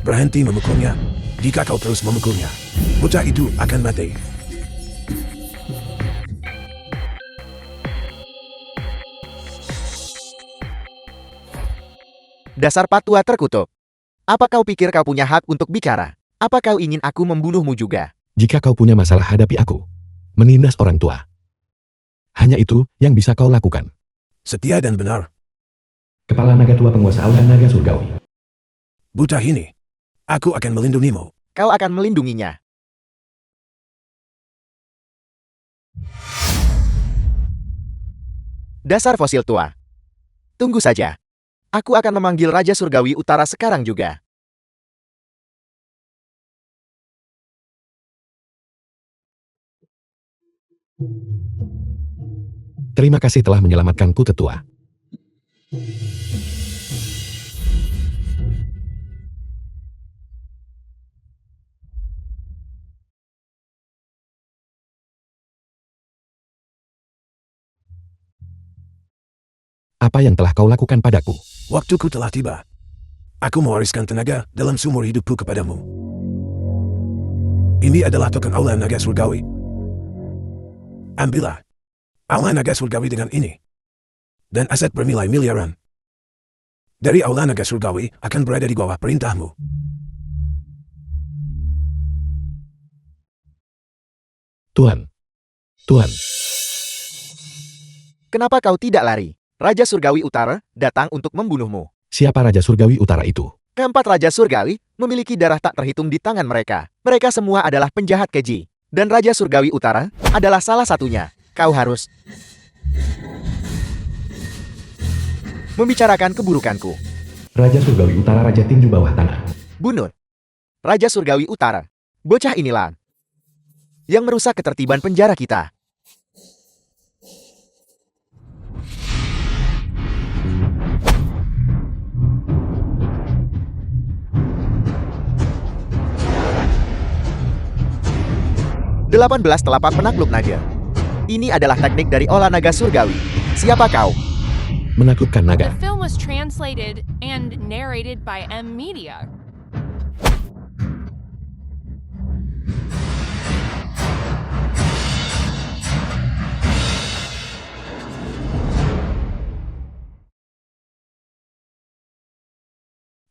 Berhenti memukulnya. Jika kau terus memukulnya, bocah itu akan mati. Dasar patua terkutuk. Apa kau pikir kau punya hak untuk bicara? Apa kau ingin aku membunuhmu juga? Jika kau punya masalah hadapi aku. Menindas orang tua. Hanya itu yang bisa kau lakukan. Setia dan benar. Kepala naga tua penguasa aura naga surgawi. Bocah ini, aku akan melindungimu. Kau akan melindunginya. Dasar fosil tua. Tunggu saja. Aku akan memanggil Raja Surgawi Utara sekarang juga. Terima kasih telah menyelamatkanku, tetua. Apa yang telah kau lakukan padaku? Waktuku telah tiba. Aku mewariskan tenaga dalam seumur hidupku kepadamu. Ini adalah token aula naga surgawi. Ambillah aula naga surgawi dengan ini. Dan aset bernilai miliaran. Dari aula naga surgawi akan berada di bawah perintahmu. Tuhan. Tuhan. Kenapa kau tidak lari? Raja Surgawi Utara datang untuk membunuhmu. Siapa Raja Surgawi Utara itu? Keempat Raja Surgawi memiliki darah tak terhitung di tangan mereka. Mereka semua adalah penjahat keji. Dan Raja Surgawi Utara adalah salah satunya. Kau harus membicarakan keburukanku. Raja Surgawi Utara Raja Tinju Bawah Tanah. Bunuh. Raja Surgawi Utara. Bocah inilah yang merusak ketertiban penjara kita. Delapan belas telapak penakluk naga. Ini adalah teknik dari olah naga surgawi. Siapa kau? Menaklukkan naga. The film was translated and narrated by M Media.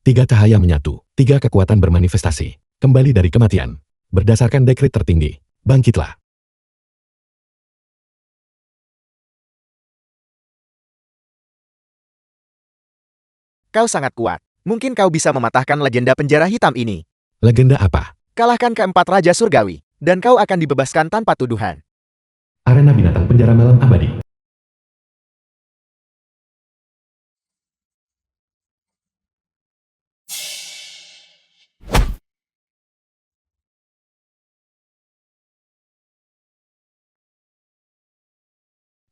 Tiga cahaya menyatu. Tiga kekuatan bermanifestasi. Kembali dari kematian. Berdasarkan dekret tertinggi. Bangkitlah. Kau sangat kuat. Mungkin kau bisa mematahkan legenda penjara hitam ini. Legenda apa? Kalahkan keempat Raja Surgawi, dan kau akan dibebaskan tanpa tuduhan. Arena binatang penjara malam abadi.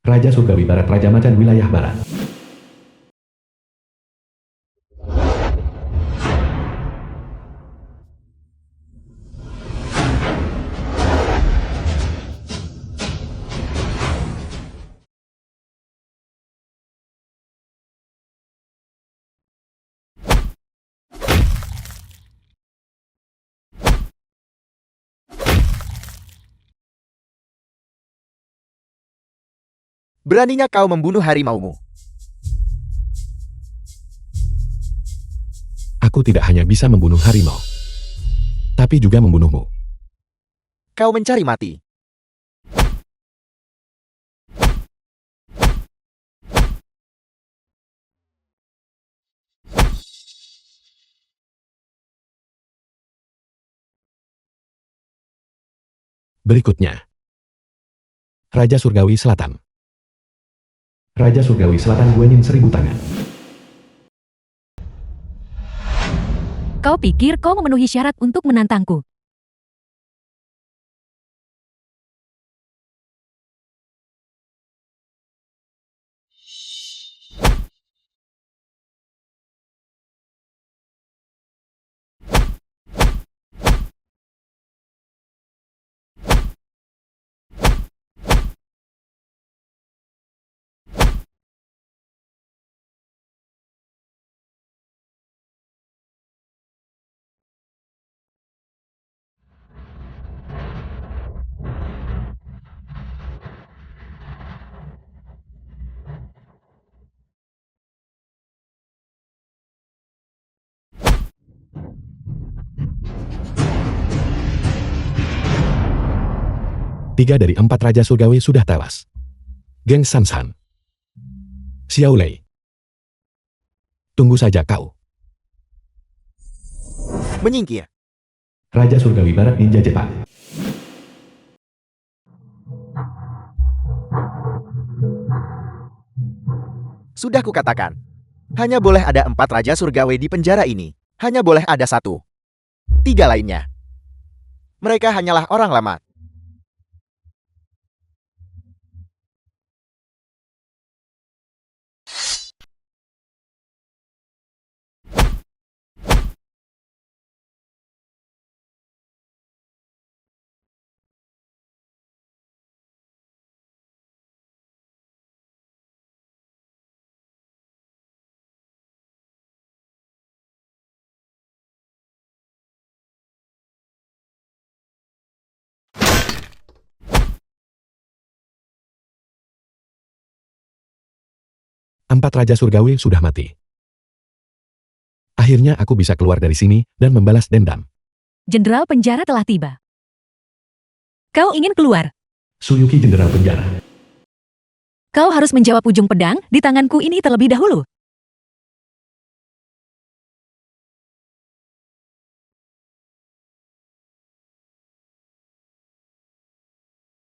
Raja Surgawi Barat Raja Macan Wilayah Barat. Beraninya kau membunuh harimaumu. Aku tidak hanya bisa membunuh harimau, tapi juga membunuhmu. Kau mencari mati. Berikutnya. Raja Surgawi Selatan. Raja Surgawi Selatan Guanyin Seribu Tangan. Kau pikir kau memenuhi syarat untuk menantangku? 3 dari 4 Raja Surgawi sudah tewas. Geng Sansan. Xiao Lei. Tunggu saja kau. Menyingkir. Raja Surgawi Barat Ninja Jepang. Sudah kukatakan. Hanya boleh ada 4 Raja Surgawi di penjara ini. Hanya boleh ada 1. 3 lainnya. Mereka hanyalah orang lama. Empat Raja Surgawi sudah mati. Akhirnya aku bisa keluar dari sini dan membalas dendam. Jenderal penjara telah tiba. Kau ingin keluar? Suyuki Jenderal Penjara. Kau harus menjawab ujung pedang di tanganku ini terlebih dahulu.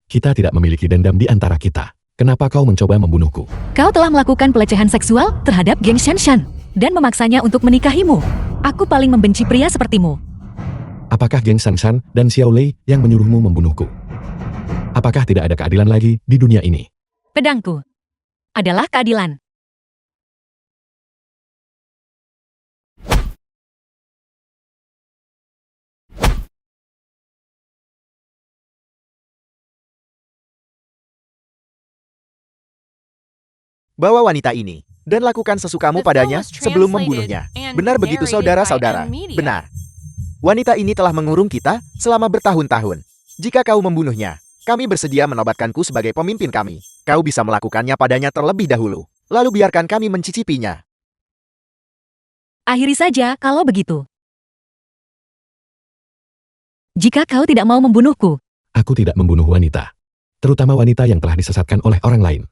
Kita tidak memiliki dendam di antara kita. Kenapa kau mencoba membunuhku? Kau telah melakukan pelecehan seksual terhadap Geng Shanshan dan memaksanya untuk menikahimu. Aku paling membenci pria sepertimu. Apakah Geng Sansan dan Xiao Lei yang menyuruhmu membunuhku? Apakah tidak ada keadilan lagi di dunia ini? Pedangku adalah keadilan. Bawa wanita ini dan lakukan sesukamu padanya sebelum membunuhnya. Benar begitu saudara-saudara? Benar. Wanita ini telah mengurung kita selama bertahun-tahun. Jika kau membunuhnya, kami bersedia menobatkanku sebagai pemimpin kami. Kau bisa melakukannya padanya terlebih dahulu. Lalu biarkan kami mencicipinya. Akhiri saja kalau begitu. Jika kau tidak mau membunuhku, Aku tidak membunuh wanita. Terutama wanita yang telah disesatkan oleh orang lain.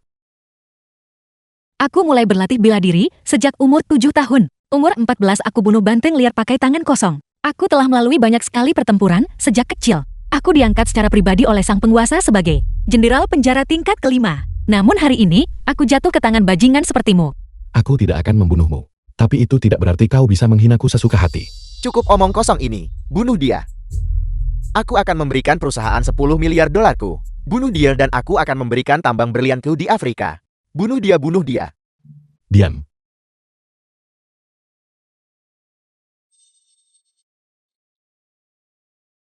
aku mulai berlatih bela diri sejak umur 7 tahun. Umur 14 aku bunuh banteng liar pakai tangan kosong. Aku telah melalui banyak sekali pertempuran sejak kecil. Aku diangkat secara pribadi oleh sang penguasa sebagai jenderal penjara tingkat kelima. Namun hari ini, aku jatuh ke tangan bajingan sepertimu. Aku tidak akan membunuhmu. Tapi itu tidak berarti kau bisa menghinaku sesuka hati. Cukup omong kosong ini. Bunuh dia. Aku akan memberikan perusahaan 10 miliar dolarku. Bunuh dia dan aku akan memberikan tambang berlianku di Afrika. Bunuh dia, bunuh dia. Diam.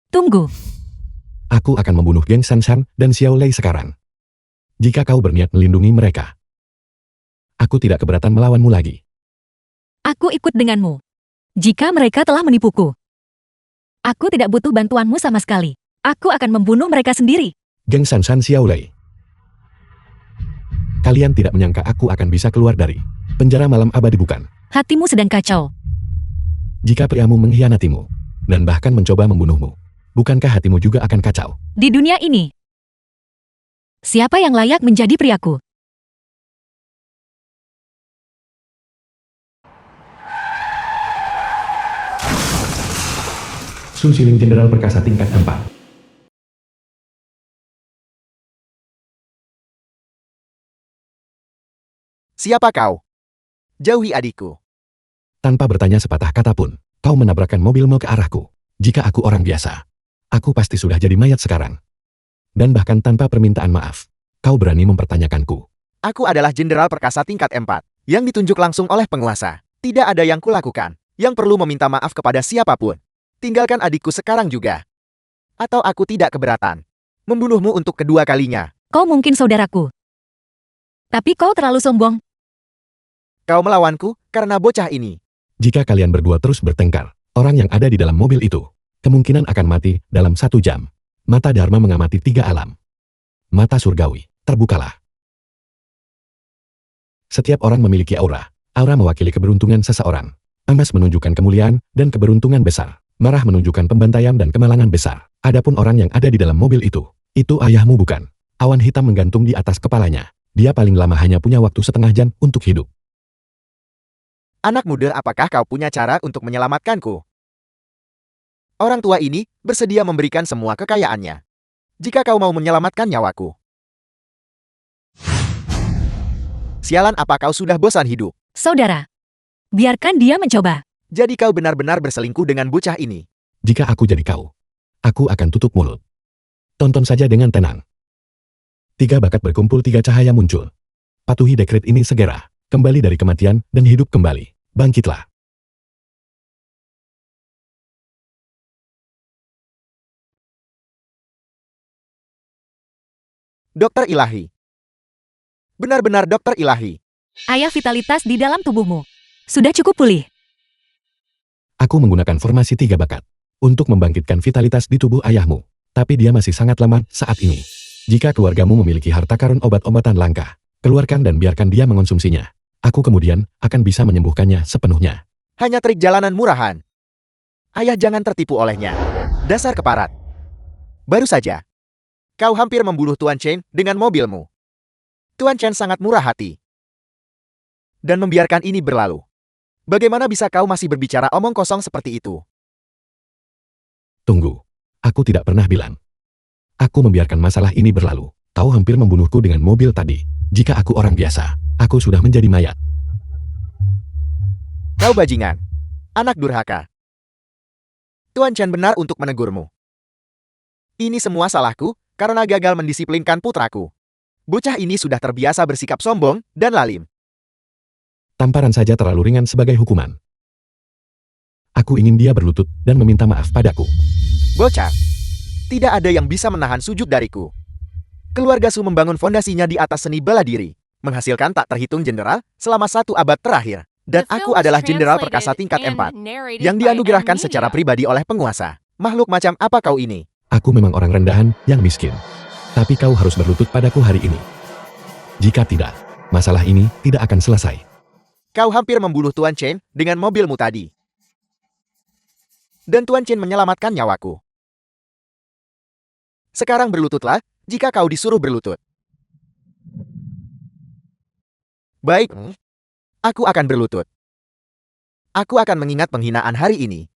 Tunggu. Aku akan membunuh Geng Sansan dan Xiao Lei sekarang. Jika kau berniat melindungi mereka, aku tidak keberatan melawanmu lagi. Aku ikut denganmu. Jika mereka telah menipuku, aku tidak butuh bantuanmu sama sekali. Aku akan membunuh mereka sendiri. Geng Sansan Xiao Lei. Kalian tidak menyangka aku akan bisa keluar dari penjara malam abadi bukan? Hatimu sedang kacau. Jika priamu mengkhianatimu, dan bahkan mencoba membunuhmu, bukankah hatimu juga akan kacau? Di dunia ini, siapa yang layak menjadi priaku? Sun Siling Jenderal Perkasa tingkat 4. Siapa kau? Jauhi adikku. Tanpa bertanya sepatah kata pun, kau menabrakkan mobilmu ke arahku. Jika aku orang biasa, aku pasti sudah jadi mayat sekarang. Dan bahkan tanpa permintaan maaf, kau berani mempertanyakanku. Aku adalah jenderal perkasa tingkat 4, yang ditunjuk langsung oleh penguasa. Tidak ada yang kulakukan, yang perlu meminta maaf kepada siapapun. Tinggalkan adikku sekarang juga. Atau aku tidak keberatan. Membunuhmu untuk kedua kalinya. Kau mungkin saudaraku, tapi kau terlalu sombong. Kau melawanku karena bocah ini. Jika kalian berdua terus bertengkar, orang yang ada di dalam mobil itu kemungkinan akan mati dalam 1 jam. Mata Dharma mengamati 3 alam. Mata surgawi, terbukalah. Setiap orang memiliki aura. Aura mewakili keberuntungan seseorang. Emas menunjukkan kemuliaan dan keberuntungan besar. Merah menunjukkan pembantaian dan kemalangan besar. Adapun orang yang ada di dalam mobil itu Itu ayahmu bukan? Awan hitam menggantung di atas kepalanya. Dia paling lama hanya punya waktu setengah jam untuk hidup. Anak muda, apakah kau punya cara untuk menyelamatkanku? Orang tua ini bersedia memberikan semua kekayaannya jika kau mau menyelamatkan nyawaku. Sialan, apa kau sudah bosan hidup? Saudara, biarkan dia mencoba. Jadi kau benar-benar berselingkuh dengan bocah ini? Jika aku jadi kau, aku akan tutup mulut. Tonton saja dengan tenang. 3 bakat berkumpul, 3 cahaya muncul. Patuhi dekret ini segera. Kembali dari kematian dan hidup kembali. Bangkitlah. Dokter ilahi. Benar-benar dokter ilahi. Ayah, vitalitas di dalam tubuhmu sudah cukup pulih. Aku menggunakan formasi 3 bakat untuk membangkitkan vitalitas di tubuh ayahmu. Tapi dia masih sangat lemah saat ini. Jika keluargamu memiliki harta karun obat-obatan langka, keluarkan dan biarkan dia mengonsumsinya. Aku kemudian akan bisa menyembuhkannya sepenuhnya. Hanya trik jalanan murahan. Ayah, jangan tertipu olehnya. Dasar keparat. Baru saja kau hampir membunuh Tuan Chen dengan mobilmu. Tuan Chen sangat murah hati dan membiarkan ini berlalu. Bagaimana bisa kau masih berbicara omong kosong seperti itu? Tunggu. Aku tidak pernah bilang. Aku membiarkan masalah ini berlalu. Kau hampir membunuhku dengan mobil tadi. Jika aku orang biasa, aku sudah menjadi mayat. Kau bajingan. Anak durhaka. Tuan Chen benar untuk menegurmu. Ini semua salahku karena gagal mendisiplinkan putraku. Bocah ini sudah terbiasa bersikap sombong dan lalim. Tamparan saja terlalu ringan sebagai hukuman. Aku ingin dia berlutut dan meminta maaf padaku. Bocah, tidak ada yang bisa menahan sujud dariku. Keluarga Su membangun fondasinya di atas seni bela diri, menghasilkan tak terhitung jenderal selama 1 abad terakhir. Dan aku adalah jenderal perkasa tingkat 4, yang dianugerahkan secara pribadi oleh penguasa. Makhluk macam apa kau ini? Aku memang orang rendahan yang miskin. Tapi kau harus berlutut padaku hari ini. Jika tidak, masalah ini tidak akan selesai. Kau hampir membunuh Tuan Chen dengan mobilmu tadi. Dan Tuan Chen menyelamatkan nyawaku. Sekarang berlututlah jika kau disuruh berlutut. Baik, aku akan berlutut. Aku akan mengingat penghinaan hari ini.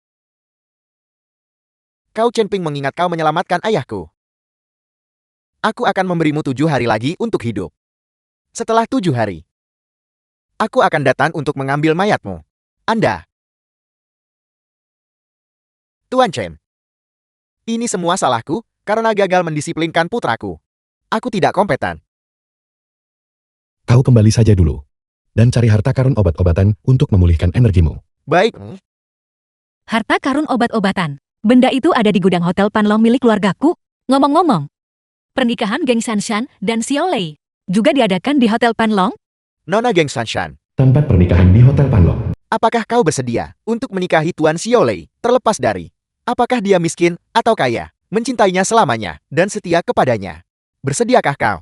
Kau Chen Ping mengingat kau menyelamatkan ayahku. Aku akan memberimu 7 hari lagi untuk hidup. Setelah 7 hari, aku akan datang untuk mengambil mayatmu. Anda. Tuan Chen. Ini semua salahku karena gagal mendisiplinkan putraku. Aku tidak kompeten. Kau kembali saja dulu. Dan cari harta karun obat-obatan untuk memulihkan energimu. Baik. Harta karun obat-obatan. Benda itu ada di gudang Hotel Panlong milik keluargaku. Ngomong-ngomong, pernikahan Geng Shanshan dan Xiao Lei juga diadakan di Hotel Panlong? Nona Geng Shanshan, Tempat pernikahan di Hotel Panlong. apakah kau bersedia untuk menikahi Tuan Xiao Lei, terlepas dari apakah dia miskin atau kaya, mencintainya selamanya, dan setia kepadanya? Bersediakah kau?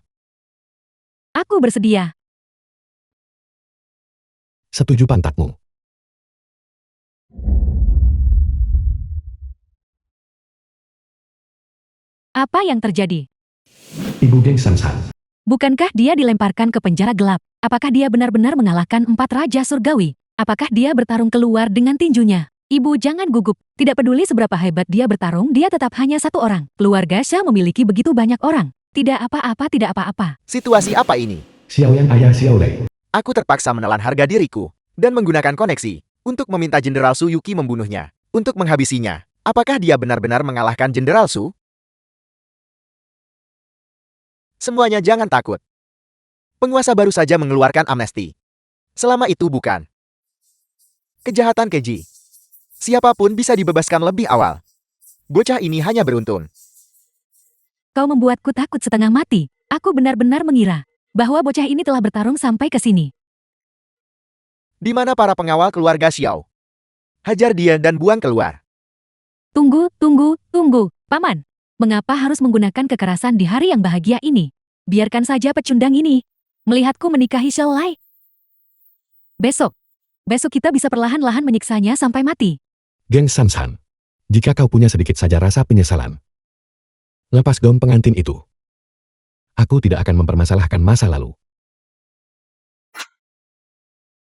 Aku bersedia. Setuju pantatmu. Apa yang terjadi? Ibu Geng Shanshan. Bukankah dia dilemparkan ke penjara gelap? Apakah dia benar-benar mengalahkan 4 raja surgawi? Apakah dia bertarung keluar dengan tinjunya? Ibu, jangan gugup. Tidak peduli seberapa hebat dia bertarung, dia tetap hanya 1 orang. Keluarga Xia memiliki begitu banyak orang. Tidak apa-apa, tidak apa-apa. Situasi apa ini? Xiao Yang ayah Xiao Lei. Aku terpaksa menelan harga diriku dan menggunakan koneksi untuk meminta Jenderal Su Yuki membunuhnya, untuk menghabisinya. Apakah dia benar-benar mengalahkan Jenderal Su? Semuanya jangan takut. Penguasa baru saja mengeluarkan amnesti. Selama itu bukan kejahatan keji. Siapapun bisa dibebaskan lebih awal. Bocah ini hanya beruntung. Kau membuatku takut setengah mati. Aku benar-benar mengira bahwa bocah ini telah bertarung sampai ke sini. Di mana para pengawal keluarga Xiao? Hajar dia dan buang keluar. Tunggu, tunggu, tunggu. Paman, mengapa harus menggunakan kekerasan di hari yang bahagia ini? Biarkan saja pecundang ini melihatku menikahi Xiao Lai. Besok kita bisa perlahan-lahan menyiksanya sampai mati. Geng Shanshan. Jika kau punya sedikit saja rasa penyesalan, Lepas gaun pengantin itu. Aku tidak akan mempermasalahkan masa lalu.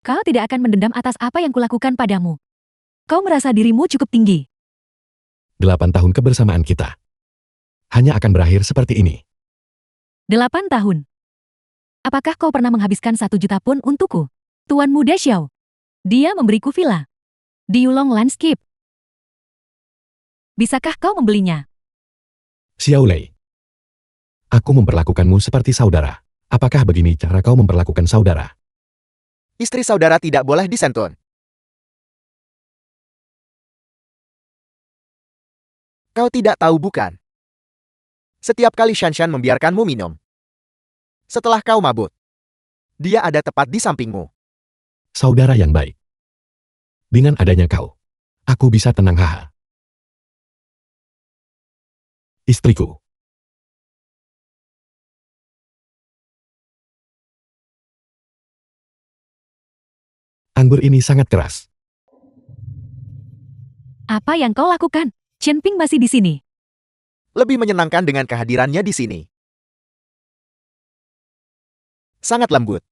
Kau tidak akan mendendam atas apa yang kulakukan padamu. Kau merasa dirimu cukup tinggi. 8 tahun kebersamaan kita hanya akan berakhir seperti ini. 8 tahun. Apakah kau pernah menghabiskan 1 juta pun untukku? Tuan Muda Xiao. Dia memberiku villa di Yulong Landscape. Bisakah kau membelinya? Xiao Lei. Aku memperlakukanmu seperti saudara. Apakah begini cara kau memperlakukan saudara? Istri saudara tidak boleh disentuh. Kau tidak tahu bukan? Setiap kali Shanshan membiarkanmu minum, setelah kau mabuk, dia ada tepat di sampingmu. Saudara yang baik. Dengan adanya kau, aku bisa tenang haha. Istriku. Anggur ini sangat keras. Apa yang kau lakukan? Chen Ping masih di sini. Lebih menyenangkan dengan kehadirannya di sini. Sangat lembut.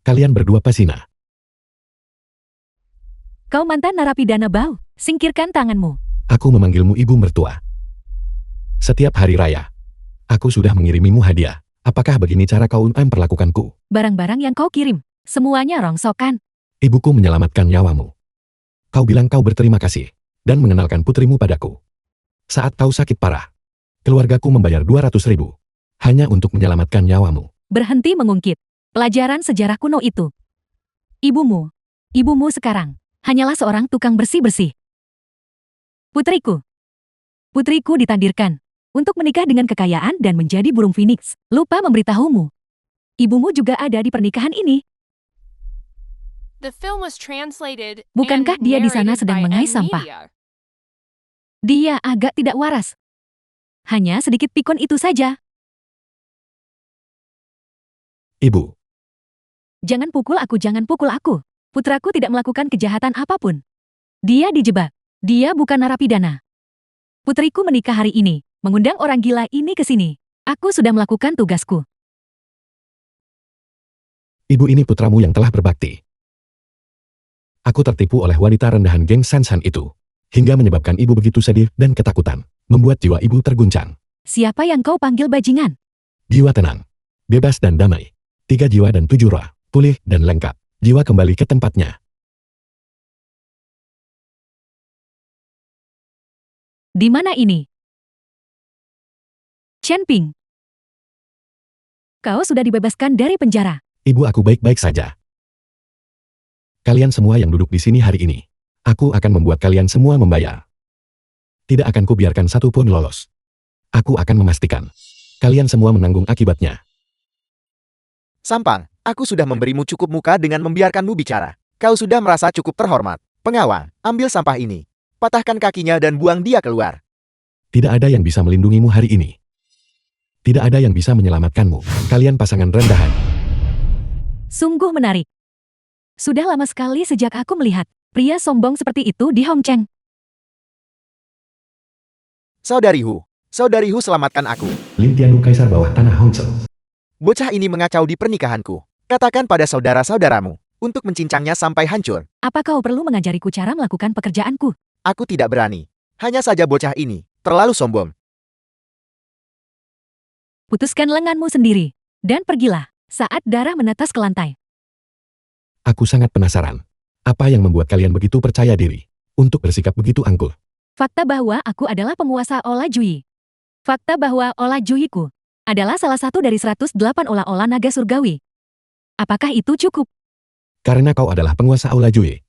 Kalian berdua pesina. Kau mantan narapidana bau. Singkirkan tanganmu. Aku memanggilmu ibu mertua. Setiap hari raya, aku sudah mengirimimu hadiah. Apakah begini cara kau memperlakukanku? Barang-barang yang kau kirim, semuanya rongsokan. Ibuku menyelamatkan nyawamu. Kau bilang kau berterima kasih dan mengenalkan putrimu padaku. Saat kau sakit parah, keluargaku membayar 200.000 hanya untuk menyelamatkan nyawamu. Berhenti mengungkit. Pelajaran sejarah kuno itu. Ibumu sekarang, hanyalah seorang tukang bersih-bersih. Putriku ditakdirkan untuk menikah dengan kekayaan dan menjadi burung phoenix. Lupa memberitahumu. Ibumu juga ada di pernikahan ini. The film was translated Bukankah and dia di sana narrated sedang by mengais M sampah? Media. Dia agak tidak waras. Hanya sedikit pikun itu saja. Ibu, Jangan pukul aku. Putraku tidak melakukan kejahatan apapun. Dia dijebak. Dia bukan narapidana. Putriku menikah hari ini, mengundang orang gila ini ke sini. Aku sudah melakukan tugasku. ibu ini putramu yang telah berbakti. Aku tertipu oleh wanita rendahan geng Sansan itu, hingga menyebabkan ibu begitu sedih dan ketakutan, membuat jiwa ibu terguncang. Siapa yang kau panggil bajingan? Jiwa tenang, bebas dan damai. 3 jiwa dan 7 roh, pulih dan lengkap. Jiwa kembali ke tempatnya. Di mana ini? Chen Ping. Kau sudah dibebaskan dari penjara. Ibu aku baik-baik saja. Kalian semua yang duduk di sini hari ini, aku akan membuat kalian semua membayar. Tidak akan kubiarkan satu pun lolos. Aku akan memastikan kalian semua menanggung akibatnya. Sampang, aku sudah memberimu cukup muka dengan membiarkanmu bicara. Kau sudah merasa cukup terhormat. Pengawal, ambil sampah ini. Patahkan kakinya dan buang dia keluar. Tidak ada yang bisa melindungimu hari ini. Tidak ada yang bisa menyelamatkanmu. Kalian pasangan rendahan. Sungguh menarik. Sudah lama sekali sejak aku melihat pria sombong seperti itu di Hong Cheng. Saudarihu selamatkan aku. Lin Tianwu Kaisar bawah tanah Hongzhou. Bocah ini mengacau di pernikahanku. Katakan pada saudara-saudaramu untuk mencincangnya sampai hancur. Apa kau perlu mengajariku cara melakukan pekerjaanku? Aku tidak berani. Hanya saja bocah ini terlalu sombong. Putuskan lenganmu sendiri dan pergilah saat darah menetes ke lantai. Aku sangat penasaran. Apa yang membuat kalian begitu percaya diri untuk bersikap begitu angkuh? Fakta bahwa aku adalah penguasa Ola Jui. Fakta bahwa Ola Juiku adalah salah satu dari 108 olah-olah naga surgawi. Apakah itu cukup? Karena kau adalah penguasa Aula Jui.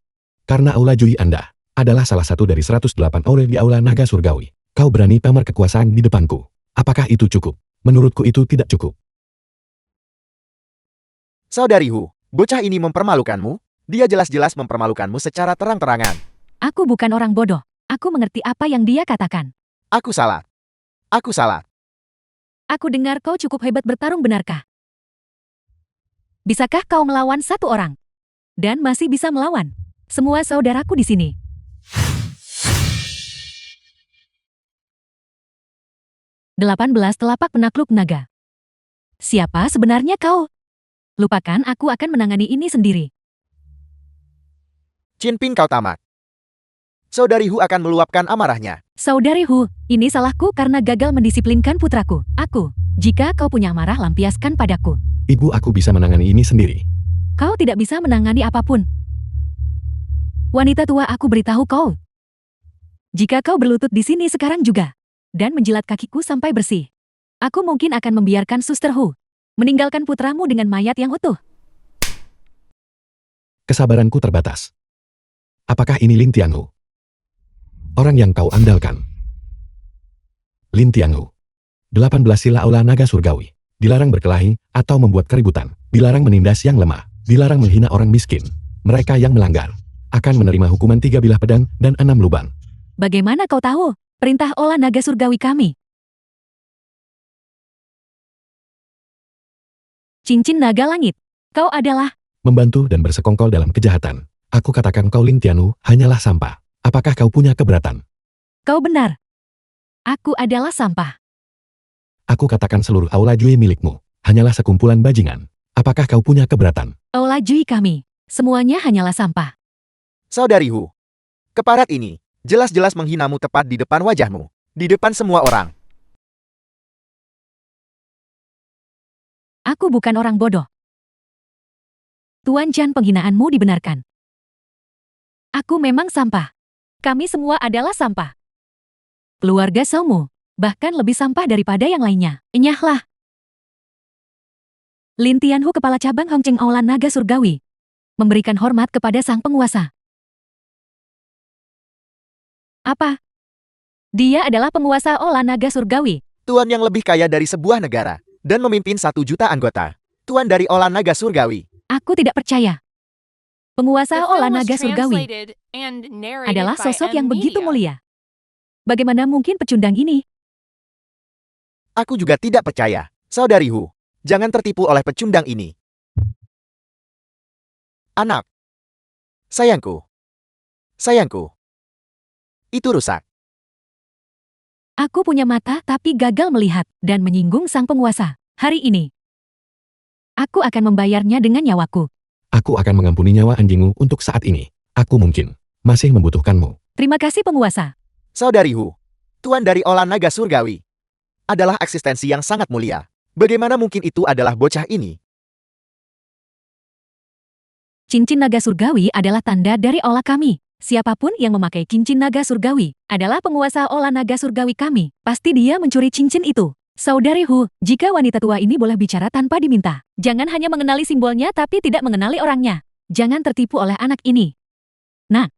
Karena Aula Jui Anda adalah salah satu dari 108 aula di Aula Naga Surgawi. Kau berani pamer kekuasaan di depanku. Apakah itu cukup? Menurutku itu tidak cukup. Saudarihu, bocah ini mempermalukanmu. Dia jelas-jelas mempermalukanmu secara terang-terangan. Aku bukan orang bodoh. Aku mengerti apa yang dia katakan. Aku salah. Aku dengar kau cukup hebat bertarung, benarkah? Bisakah kau melawan satu orang? Dan masih bisa melawan semua saudaraku di sini. 18 telapak penakluk naga. Siapa sebenarnya kau? Lupakan, aku akan menangani ini sendiri. Chin Ping, kau tamat. Saudari Hu akan meluapkan amarahnya. Saudari Hu, ini salahku karena gagal mendisiplinkan putraku. Jika kau punya amarah, lampiaskan padaku. Ibu, aku bisa menangani ini sendiri. Kau tidak bisa menangani apapun. Wanita tua, aku beritahu kau. Jika kau berlutut di sini sekarang juga, dan menjilat kakiku sampai bersih, aku mungkin akan membiarkan Suster Hu meninggalkan putramu dengan mayat yang utuh. Kesabaranku terbatas. Apakah ini Lin Tianhu? Orang yang kau andalkan. Lin Tianhu. 18 sila aula naga surgawi. Dilarang berkelahi atau membuat keributan. Dilarang menindas yang lemah. Dilarang menghina orang miskin. Mereka yang melanggar akan menerima hukuman 3 bilah pedang dan 6 lubang. Bagaimana kau tahu perintah olah naga surgawi kami? Cincin naga langit. Kau adalah... Membantu dan bersekongkol dalam kejahatan. Aku katakan kau Lin Tianhu hanyalah sampah. Apakah kau punya keberatan? Kau benar. Aku adalah sampah. Aku katakan seluruh aula Jui milikmu hanyalah sekumpulan bajingan. Apakah kau punya keberatan? Aula Jui kami. Semuanya hanyalah sampah. Saudari Hu, keparat ini jelas-jelas menghinamu tepat di depan wajahmu. Di depan semua orang. Aku bukan orang bodoh. Tuan Chan, penghinaanmu dibenarkan. Aku memang sampah. Kami semua adalah sampah. Keluarga Saumu, bahkan lebih sampah daripada yang lainnya. Enyahlah. Lin Tianhu, kepala cabang Hongcheng Aula Naga Surgawi, memberikan hormat kepada sang penguasa. Apa? Dia adalah penguasa Aula Naga Surgawi. Tuan yang lebih kaya dari sebuah negara dan memimpin 1 juta anggota. Tuan dari Aula Naga Surgawi. Aku tidak percaya. Penguasa The Aula film was Naga Surgawi translated and narrated adalah by sosok M. yang begitu Media. mulia. Bagaimana mungkin pecundang ini? Aku juga tidak percaya. Saudari Hu, jangan tertipu oleh pecundang ini. Anak. Sayangku. Sayangku. Itu rusak. Aku punya mata tapi gagal melihat dan menyinggung sang penguasa. Hari ini, aku akan membayarnya dengan nyawaku. Aku akan mengampuni nyawa anjingmu untuk saat ini. Aku mungkin masih membutuhkanmu. Terima kasih penguasa. Saudari Hu, Tuan dari Aula Naga Surgawi adalah eksistensi yang sangat mulia. Bagaimana mungkin itu adalah bocah ini? Cincin naga surgawi adalah tanda dari Aula kami. Siapapun yang memakai cincin naga surgawi adalah penguasa Aula Naga Surgawi kami. Pasti dia mencuri cincin itu. Saudari Hu, jika wanita tua ini boleh bicara tanpa diminta, jangan hanya mengenali simbolnya tapi tidak mengenali orangnya. Jangan tertipu oleh anak ini. Nah,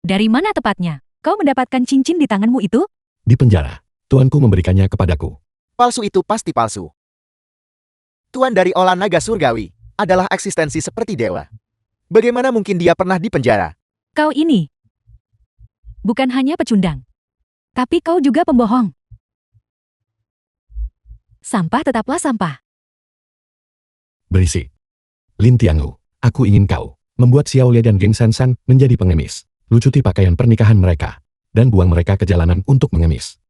dari mana tepatnya kau mendapatkan cincin di tanganmu itu? Di penjara. Tuanku memberikannya kepadaku. Palsu itu pasti palsu. Tuan dari Aula Naga Surgawi adalah eksistensi seperti dewa. Bagaimana mungkin dia pernah di penjara? Kau ini bukan hanya pecundang, tapi kau juga pembohong. Sampah tetaplah sampah. Berisik. Lin Tianhu, aku ingin kau membuat Xiao Lie dan Geng Sansan menjadi pengemis. Lucuti pakaian pernikahan mereka dan buang mereka ke jalanan untuk mengemis.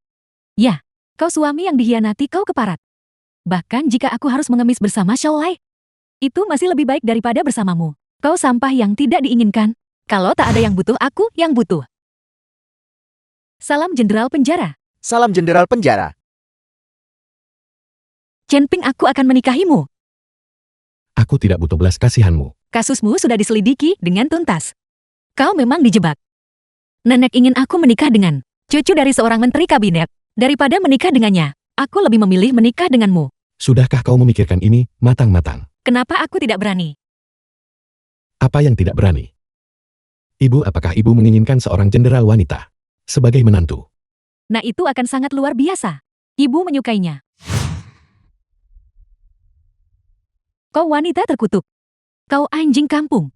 Ya, kau suami yang dihianati, kau keparat. Bahkan jika aku harus mengemis bersama Xiao Lai, itu masih lebih baik daripada bersamamu. Kau sampah yang tidak diinginkan. Kalau tak ada yang butuh, aku yang butuh. Salam Jenderal Penjara. Salam Jenderal Penjara. Chen Ping, aku akan menikahimu. Aku tidak butuh belas kasihanmu. Kasusmu sudah diselidiki dengan tuntas. Kau memang dijebak. Nenek ingin aku menikah dengan cucu dari seorang menteri kabinet. Daripada menikah dengannya, aku lebih memilih menikah denganmu. Sudahkah kau memikirkan ini matang-matang? Kenapa aku tidak berani? Apa yang tidak berani? Ibu, apakah ibu menginginkan seorang jenderal wanita sebagai menantu? Nah, itu akan sangat luar biasa. Ibu menyukainya. Kau wanita terkutuk. Kau anjing kampung.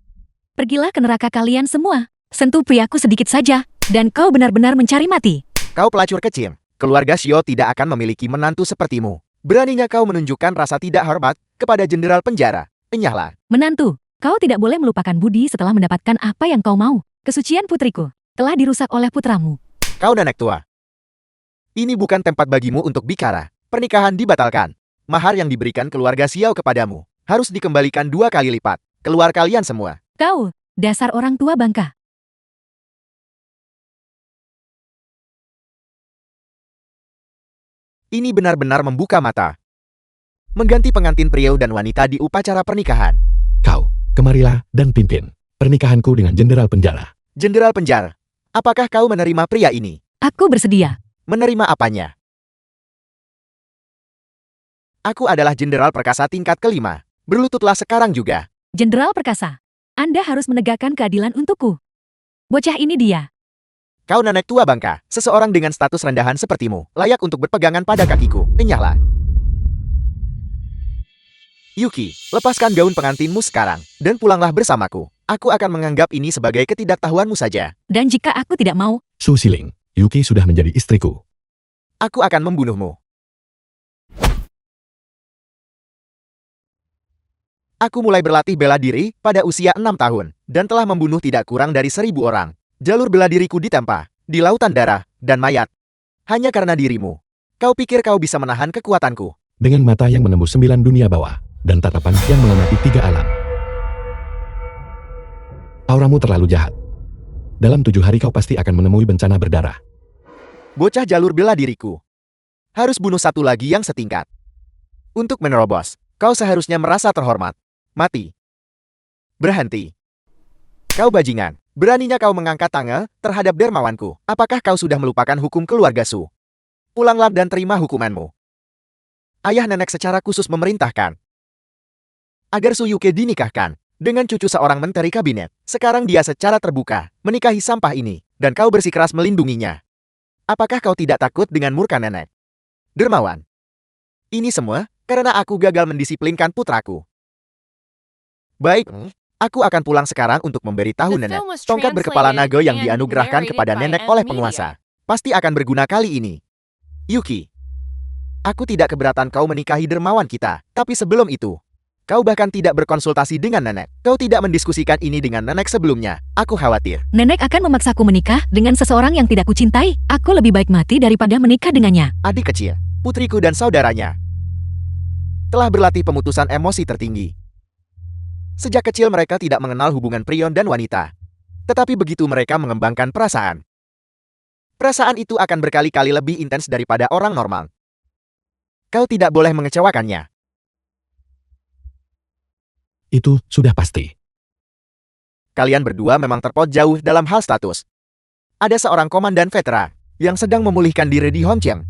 Pergilah ke neraka kalian semua. Sentuh priaku sedikit saja, dan kau benar-benar mencari mati. Kau pelacur kecil. Keluarga Xiao tidak akan memiliki menantu sepertimu. Beraninya kau menunjukkan rasa tidak hormat kepada Jenderal Penjara. Enyahlah. Menantu, kau tidak boleh melupakan budi setelah mendapatkan apa yang kau mau. Kesucian putriku telah dirusak oleh putramu. Kau nenek tua. Ini bukan tempat bagimu untuk bicara. Pernikahan dibatalkan. Mahar yang diberikan keluarga Xiao kepadamu harus dikembalikan 2 kali lipat. Keluar kalian semua. Kau, dasar orang tua bangka. Ini benar-benar membuka mata. Mengganti pengantin pria dan wanita di upacara pernikahan. Kau, kemarilah dan pimpin pernikahanku dengan jenderal penjara. Jenderal penjara, apakah kau menerima pria ini? Aku bersedia. Menerima apanya? Aku adalah jenderal perkasa tingkat kelima. Berlututlah sekarang juga. Jenderal Perkasa, Anda harus menegakkan keadilan untukku. Bocah ini dia. Kau nenek tua bangka, seseorang dengan status rendahan sepertimu, layak untuk berpegangan pada kakiku. Enyahlah. Yuki, lepaskan gaun pengantinmu sekarang, dan pulanglah bersamaku. Aku akan menganggap ini sebagai ketidaktahuanmu saja. Dan jika aku tidak mau, Su Siling, Yuki sudah menjadi istriku. Aku akan membunuhmu. Aku mulai berlatih bela diri pada usia 6 tahun, dan telah membunuh tidak kurang dari 1.000 orang. Jalur bela diriku ditempa, di lautan darah, dan mayat. Hanya karena dirimu. Kau pikir kau bisa menahan kekuatanku? Dengan mata yang menembus 9 dunia bawah, dan tatapan yang mengamati 3 alam. Auramu terlalu jahat. Dalam 7 hari kau pasti akan menemui bencana berdarah. Bocah jalur bela diriku. Harus bunuh satu lagi yang setingkat. Untuk menerobos, kau seharusnya merasa terhormat. Mati. Berhenti. Kau bajingan. Beraninya kau mengangkat tangan terhadap dermawanku. Apakah kau sudah melupakan hukum keluarga Su? Pulanglah dan terima hukumanmu. Ayah nenek secara khusus memerintahkan agar Su Yuke dinikahkan dengan cucu seorang menteri kabinet. Sekarang dia secara terbuka menikahi sampah ini, dan kau bersikeras melindunginya. Apakah kau tidak takut dengan murka nenek? Dermawan. Ini semua karena aku gagal mendisiplinkan putraku. Baik, aku akan pulang sekarang untuk memberitahu nenek. Tongkat berkepala naga yang dianugerahkan kepada nenek oleh penguasa pasti akan berguna kali ini. Yuki, aku tidak keberatan kau menikahi dermawan kita, tapi sebelum itu, kau bahkan tidak berkonsultasi dengan nenek. Kau tidak mendiskusikan ini dengan nenek sebelumnya. Aku khawatir. nenek akan memaksaku menikah dengan seseorang yang tidak kucintai. Aku lebih baik mati daripada menikah dengannya. Adik kecil, putriku dan saudaranya telah berlatih pemutusan emosi tertinggi. Sejak kecil mereka tidak mengenal hubungan prion dan wanita. Tetapi begitu mereka mengembangkan perasaan, perasaan itu akan berkali-kali lebih intens daripada orang normal. Kau tidak boleh mengecewakannya. Itu sudah pasti. Kalian berdua memang terpaut jauh dalam hal status. Ada seorang komandan veteran yang sedang memulihkan diri di Hongqiang.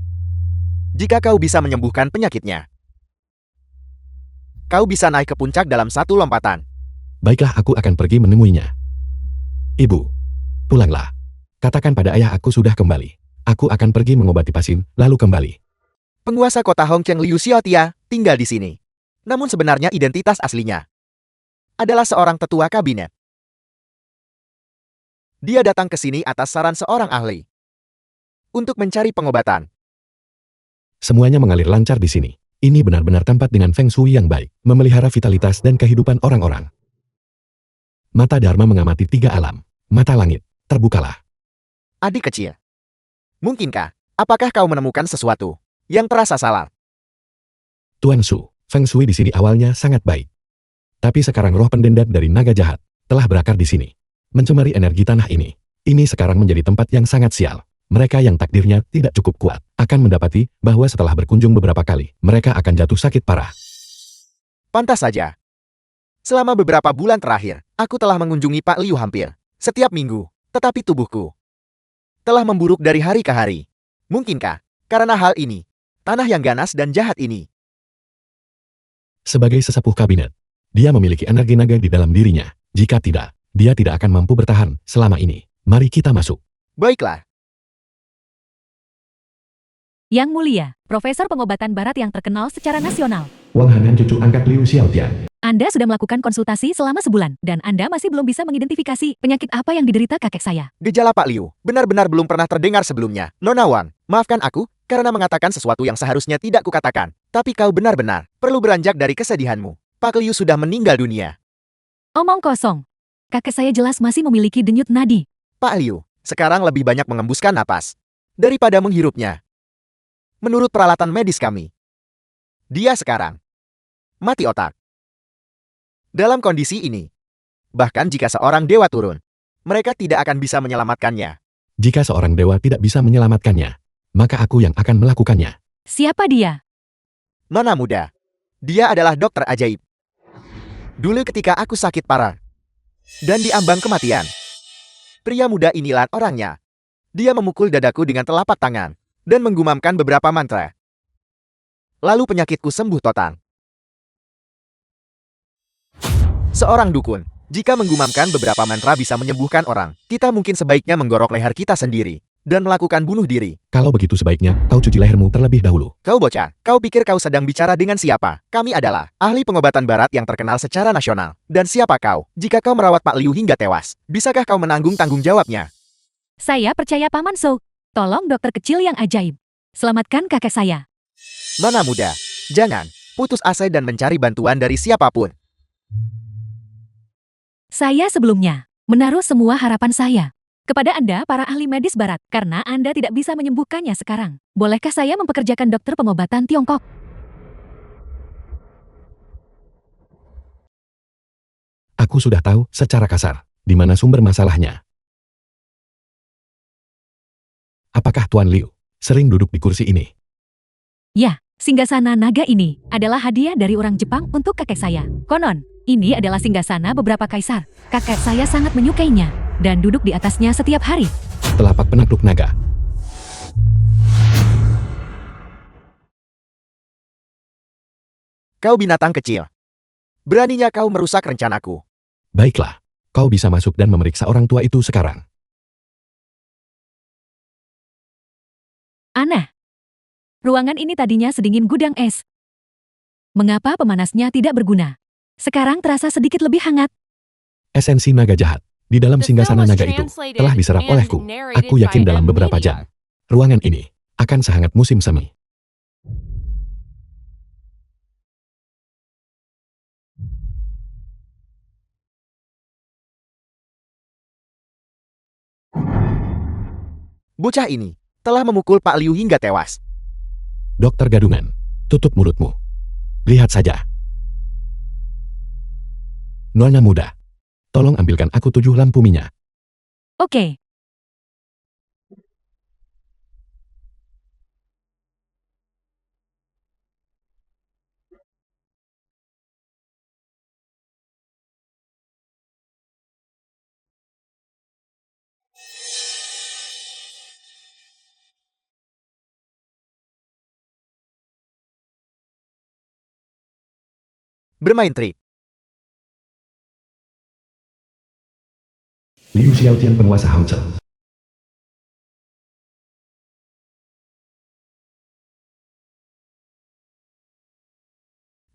Jika kau bisa menyembuhkan penyakitnya, kau bisa naik ke puncak dalam satu lompatan. Baiklah, aku akan pergi menemuinya. Ibu, pulanglah. Katakan pada ayah aku sudah kembali. Aku akan pergi mengobati pasien, lalu kembali. Penguasa kota Hongqiang Liu Xiaotia tinggal di sini. Namun sebenarnya identitas aslinya adalah seorang tetua kabinet. Dia datang ke sini atas saran seorang ahli untuk mencari pengobatan. Semuanya mengalir lancar di sini. Ini benar-benar tempat dengan feng shui yang baik, memelihara vitalitas dan kehidupan orang-orang. Mata Dharma mengamati 3 alam. Mata langit, terbukalah. Adik kecil, mungkinkah, apakah kau menemukan sesuatu yang terasa salah? Tuan Su, feng shui di sini awalnya sangat baik. Tapi sekarang roh pendendat dari naga jahat telah berakar di sini, mencemari energi tanah ini. Ini sekarang menjadi tempat yang sangat sial. Mereka yang takdirnya tidak cukup kuat akan mendapati bahwa setelah berkunjung beberapa kali, mereka akan jatuh sakit parah. Pantas saja. Selama beberapa bulan terakhir, aku telah mengunjungi Pak Liu hampir setiap minggu, tetapi tubuhku telah memburuk dari hari ke hari. Mungkinkah, karena hal ini, tanah yang ganas dan jahat ini? Sebagai sesepuh kabinet, dia memiliki energi naga di dalam dirinya. Jika tidak, dia tidak akan mampu bertahan selama ini. Mari kita masuk. Baiklah. Yang mulia, Profesor Pengobatan Barat yang terkenal secara nasional. Wang Hanan cucu angkat Liu Xiaotian. Anda sudah melakukan konsultasi selama sebulan, dan Anda masih belum bisa mengidentifikasi penyakit apa yang diderita kakek saya. Gejala Pak Liu benar-benar belum pernah terdengar sebelumnya. Nona Wang, maafkan aku karena mengatakan sesuatu yang seharusnya tidak kukatakan. Tapi kau benar-benar perlu beranjak dari kesedihanmu. Pak Liu sudah meninggal dunia. Omong kosong. Kakek saya jelas masih memiliki denyut nadi. Pak Liu sekarang lebih banyak mengembuskan napas daripada menghirupnya. Menurut peralatan medis kami, dia sekarang mati otak. Dalam kondisi ini, bahkan jika seorang dewa turun, mereka tidak akan bisa menyelamatkannya. Jika seorang dewa tidak bisa menyelamatkannya, maka aku yang akan melakukannya. Siapa dia? Nona muda. Dia adalah dokter ajaib. Dulu ketika aku sakit parah dan diambang kematian, pria muda inilah orangnya. Dia memukul dadaku dengan telapak tangan dan menggumamkan beberapa mantra. Lalu penyakitku sembuh total. Seorang dukun, jika menggumamkan beberapa mantra bisa menyembuhkan orang, kita mungkin sebaiknya menggorok leher kita sendiri dan melakukan bunuh diri. Kalau begitu sebaiknya kau cuci lehermu terlebih dahulu. Kau bocah, kau pikir kau sedang bicara dengan siapa? Kami adalah ahli pengobatan barat yang terkenal secara nasional. Dan siapa kau? Jika kau merawat Pak Liu hingga tewas, bisakah kau menanggung tanggung jawabnya? Saya percaya Paman So. Tolong dokter kecil yang ajaib. Selamatkan kakek saya. Nona muda, jangan putus asa dan mencari bantuan dari siapapun. Saya sebelumnya menaruh semua harapan saya kepada Anda para ahli medis barat karena Anda tidak bisa menyembuhkannya sekarang. Bolehkah saya mempekerjakan dokter pengobatan Tiongkok? Aku sudah tahu secara kasar di mana sumber masalahnya. Apakah Tuan Liu sering duduk di kursi ini? Ya, singgasana naga ini adalah hadiah dari orang Jepang untuk kakek saya. Konon, ini adalah singgasana beberapa kaisar. Kakek saya sangat menyukainya dan duduk di atasnya setiap hari. Telapak penakluk naga. Kau binatang kecil. Beraninya kau merusak rencanaku. Baiklah, kau bisa masuk dan memeriksa orang tua itu sekarang. Aneh. Ruangan ini tadinya sedingin gudang es. Mengapa pemanasnya tidak berguna? Sekarang terasa sedikit lebih hangat. Esensi naga jahat di dalam The film singgasana was naga itu translated telah diserap and olehku. narrated Aku yakin by dalam beberapa Media. jam, ruangan ini akan sehangat musim semi. Bocah ini telah memukul Pak Liu hingga tewas. Dokter gadungan, tutup mulutmu. Lihat saja. Nona muda, tolong ambilkan aku 7 lampu minyak. Oke. Bermain trik. Liu Xiaotian penguasa Hangzhou.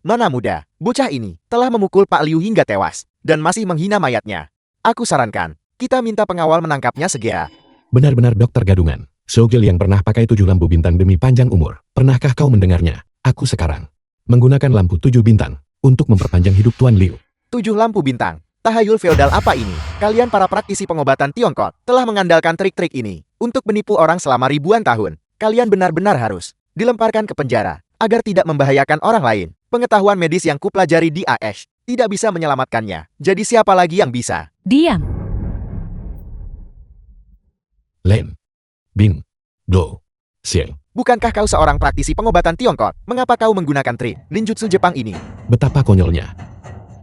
Nona muda, bocah ini telah memukul Pak Liu hingga tewas dan masih menghina mayatnya. Aku sarankan, kita minta pengawal menangkapnya segera. Benar-benar dokter gadungan. Sogel yang pernah pakai 7 lampu bintang demi panjang umur. Pernahkah kau mendengarnya? Aku sekarang menggunakan lampu 7 bintang untuk memperpanjang hidup Tuan Liu. 7 lampu bintang. Tahayul feodal apa ini? Kalian para praktisi pengobatan Tiongkok telah mengandalkan trik-trik ini untuk menipu orang selama ribuan tahun. Kalian benar-benar harus dilemparkan ke penjara agar tidak membahayakan orang lain. Pengetahuan medis yang kupelajari di AS tidak bisa menyelamatkannya. Jadi siapa lagi yang bisa? Diam. Len, Bing, Do, Xiang. Bukankah kau seorang praktisi pengobatan Tiongkok? Mengapa kau menggunakan trik ninjutsu Jepang ini? Betapa konyolnya.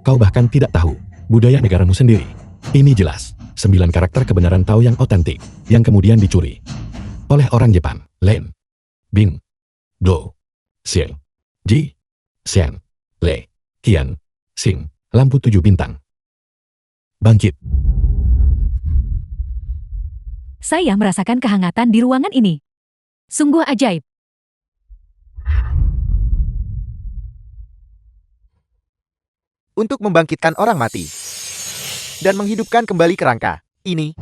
Kau bahkan tidak tahu budaya negaramu sendiri. Ini jelas 9 karakter kebenaran Tao yang otentik, yang kemudian dicuri oleh orang Jepang. Len, Bing, Do, Xiang, Ji, Xian, Le, Qian, Xing, lampu 7 bintang. Bangkit. Saya merasakan kehangatan di ruangan ini. Sungguh ajaib. Untuk membangkitkan orang mati dan menghidupkan kembali kerangka ini.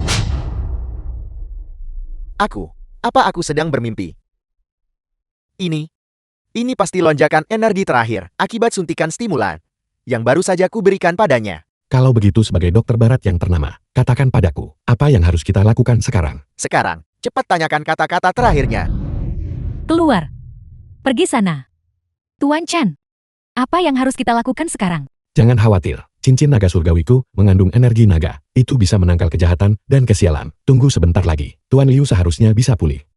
Apa aku sedang bermimpi? Ini pasti lonjakan energi terakhir akibat suntikan stimulan yang baru saja kuberikan padanya. Kalau begitu sebagai dokter barat yang ternama, katakan padaku, apa yang harus kita lakukan sekarang? Sekarang, cepat tanyakan kata-kata terakhirnya. Keluar. Pergi sana. Tuan Chan, apa yang harus kita lakukan sekarang? Jangan khawatir, cincin naga surgawiku mengandung energi naga. Itu bisa menangkal kejahatan dan kesialan. Tunggu sebentar lagi, Tuan Liu seharusnya bisa pulih.